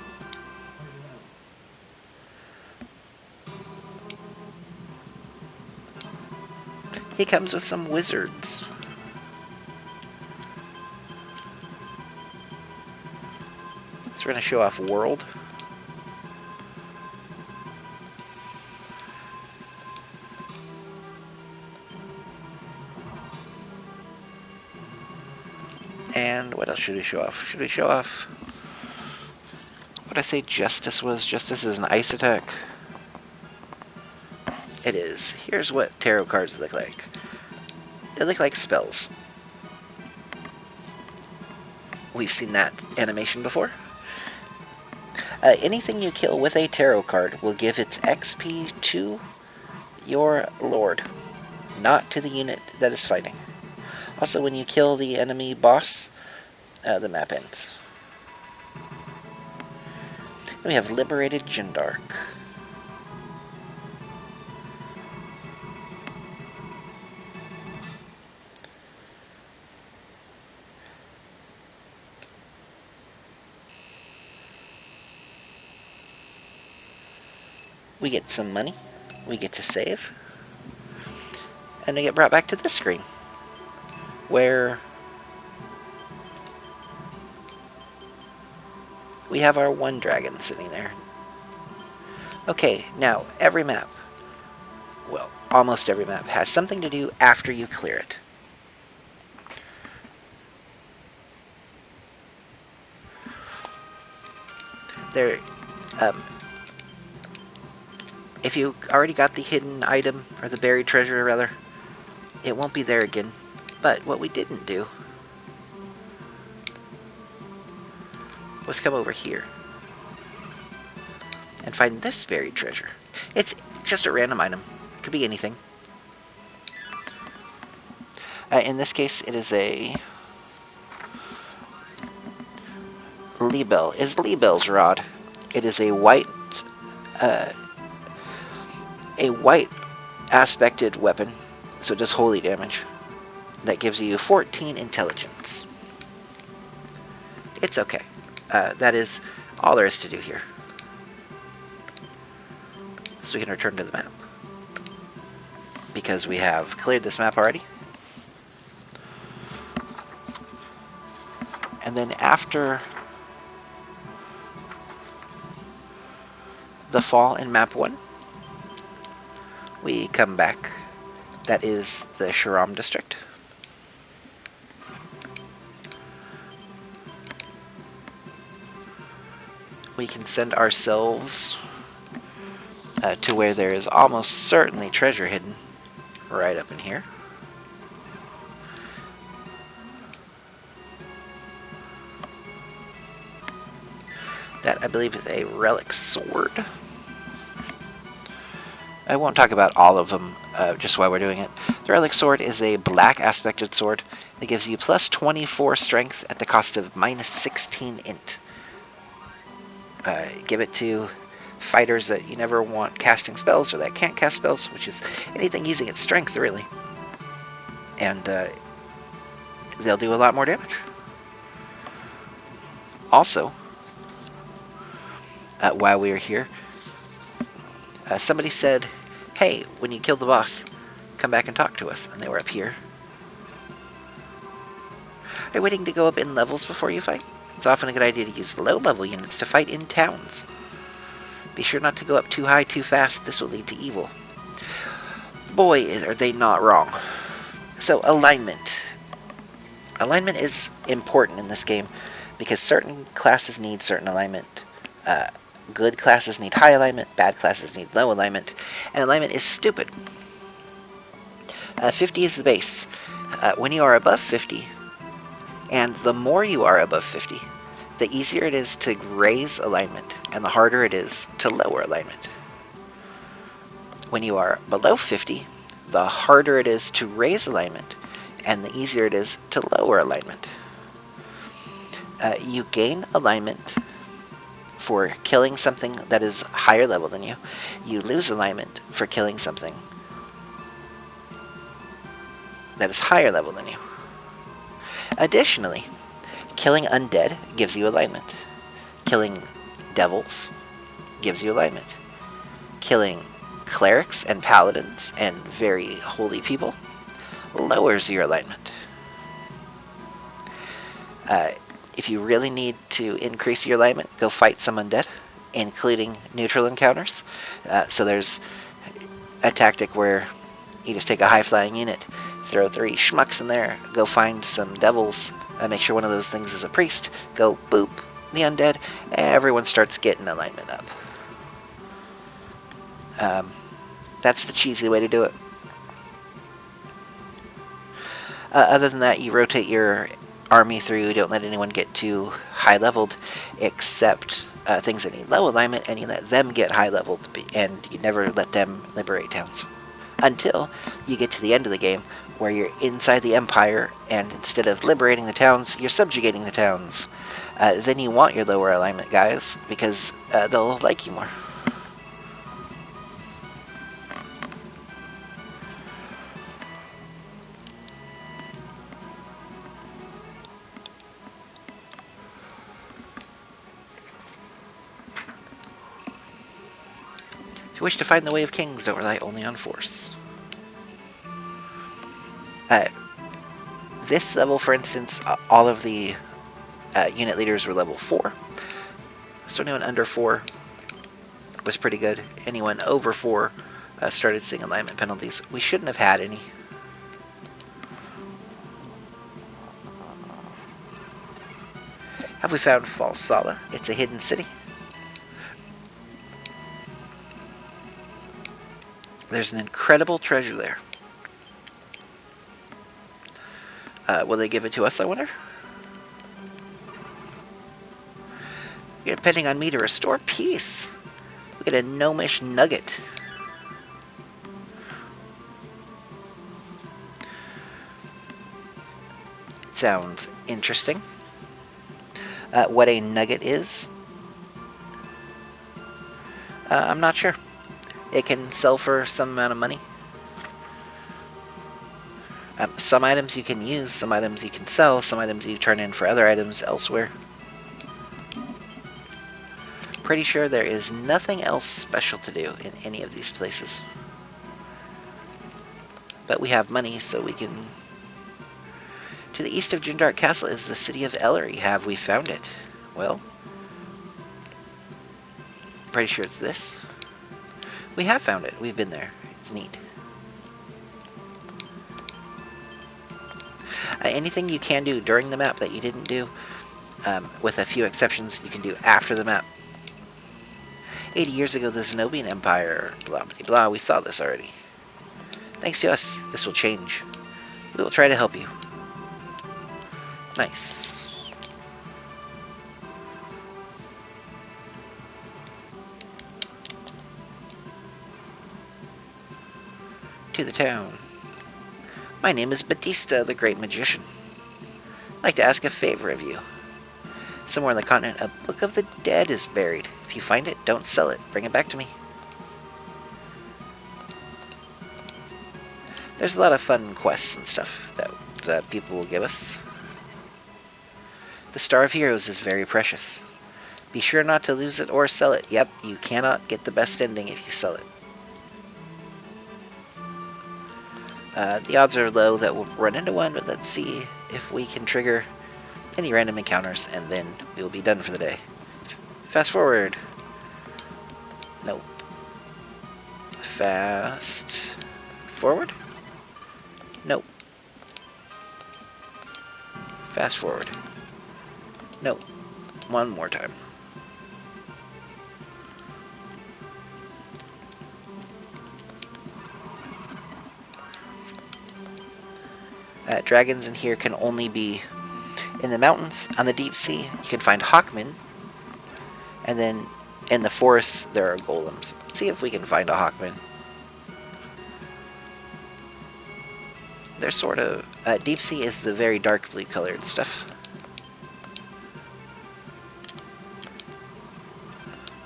He comes with some wizards. So we're gonna show off World. And what else should we show off? Should we show off... What did I say Justice was? Justice is an ice attack. It is. Here's what tarot cards look like. They look like spells. We've seen that animation before. Anything you kill with a tarot card will give its XP to your lord, not to the unit that is fighting. Also, when you kill the enemy boss, the map ends. We have liberated Jindark. We get some money, we get to save, and we get brought back to this screen, where we have our one dragon sitting there. Okay, now every map, well, almost every map, has something to do after you clear it. There, if you already got the hidden item, or the buried treasure rather, it won't be there again. But what we didn't do was come over here and find this buried treasure. It's just a random item. It could be anything. In this case, it is a Liebel's rod. It is a white aspected weapon, so it does holy damage. That gives you 14 intelligence. It's okay. That is all there is to do here. So we can return to the map, because we have cleared this map already. And then after the fall in map 1, we come back. That is the Sharam district. We can send ourselves to where there is almost certainly treasure hidden, right up in here. That, I believe, is a relic sword. I won't talk about all of them just while we're doing it. The relic sword is a black aspected sword that gives you plus 24 strength at the cost of minus 16 int. Give it to fighters that you never want casting spells or that can't cast spells, which is anything using its strength, really. And they'll do a lot more damage. Also, while we were here, somebody said, hey, when you kill the boss, come back and talk to us. And they were up here. Are you waiting to go up in levels before you fight? It's often a good idea to use low-level units to fight in towns. Be sure not to go up too high too fast. This will lead to evil. Boy, are they not wrong. So, alignment. Alignment is important in this game because certain classes need certain alignment. Good classes need high alignment, bad classes need low alignment, and alignment is stupid. 50 is the base. When you are above 50, and the more you are above 50, the easier it is to raise alignment, and the harder it is to lower alignment. When you are below 50, the harder it is to raise alignment, and the easier it is to lower alignment. You gain alignment for killing something that is higher level than you. You lose alignment for killing something that is higher level than you. Additionally, killing undead gives you alignment. Killing devils gives you alignment. Killing clerics and paladins and very holy people lowers your alignment. If you really need to increase your alignment, go fight some undead, including neutral encounters. So there's a tactic where you just take a high-flying unit, throw 3 schmucks in there, go find some devils, make sure one of those things is a priest, go boop the undead, everyone starts getting alignment up. That's the cheesy way to do it. Other than that, you rotate your army through, don't let anyone get too high leveled, except things that need low alignment, and you let them get high leveled, and you never let them liberate towns. Until you get to the end of the game, where you're inside the Empire, and instead of liberating the towns, you're subjugating the towns. Then you want your lower alignment guys, because they'll like you more. If you wish to find the way of kings, don't rely only on force. This level, for instance, all of the unit leaders were level 4. So anyone under 4 was pretty good. Anyone over 4 started seeing alignment penalties. We shouldn't have had any. Have we found Falsala? It's a hidden city. There's an incredible treasure there. Will they give it to us, I wonder? You're depending on me to restore peace. Look at a gnomish nugget. Sounds interesting. What a nugget is, I'm not sure. It can sell for some amount of money. Some items you can use, some items you can sell, some items you turn in for other items elsewhere. Pretty sure there is nothing else special to do in any of these places. But we have money, so we can... To the east of Jindark Castle is the city of Ellery. Have we found it? Well, pretty sure it's this. We have found it. We've been there. It's neat. Anything you can do during the map that you didn't do, with a few exceptions, you can do after the map. 80 years ago, the Zenobian Empire, blah, blah, blah, we saw this already. Thanks to us, this will change. We will try to help you. Nice. To the town. My name is Batista, the Great Magician. I'd like to ask a favor of you. Somewhere on the continent, a Book of the Dead is buried. If you find it, don't sell it. Bring it back to me. There's a lot of fun quests and stuff that people will give us. The Star of Heroes is very precious. Be sure not to lose it or sell it. Yep, you cannot get the best ending if you sell it. The odds are low that we'll run into one, but let's see if we can trigger any random encounters, and then we'll be done for the day. Fast forward. No. Fast forward? Nope. Fast forward. Nope. One more time. Dragons in here can only be in the mountains. On the deep sea, you can find hawkmen. And then in the forests, there are golems. Let's see if we can find a hawkman. They're sort of... deep sea is the very dark blue colored stuff.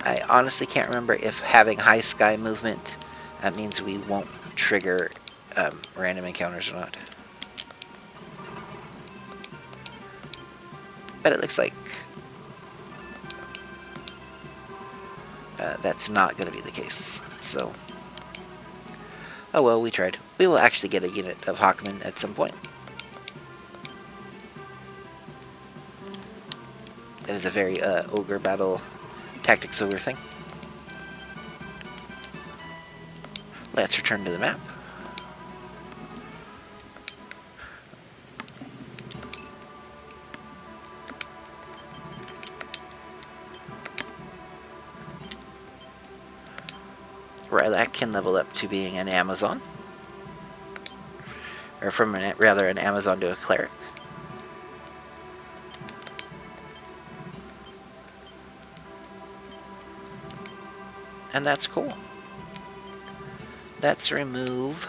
I honestly can't remember if having high sky movement means we won't trigger random encounters or not. But it looks like that's not going to be the case. So, oh well, we tried. We will actually get a unit of Hawkmen at some point. That is a very Ogre Battle Tactics Ogre thing. Let's return to the map. Rylac can level up to being an Amazon. Or from rather an Amazon to a cleric. And that's cool. Let's remove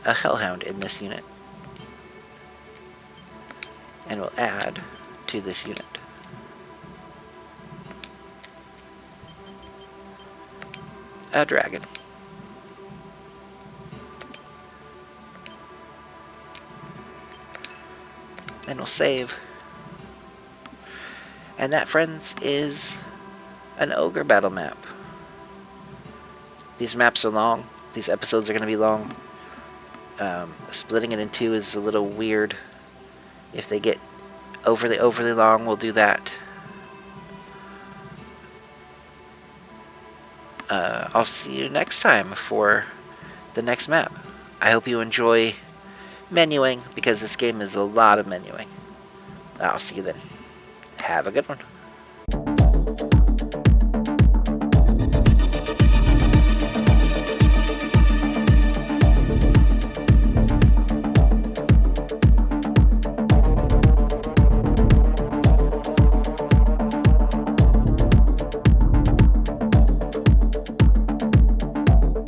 a Hellhound in this unit. And we'll add to this unit a dragon. Then we'll save. And that, friends, is an Ogre Battle map. These maps are long. These episodes are going to be long. Splitting it in two is a little weird. If they get overly long, we'll do that. I'll see you next time for the next map. I hope you enjoy menuing, because this game is a lot of menuing. I'll see you then. Have a good one.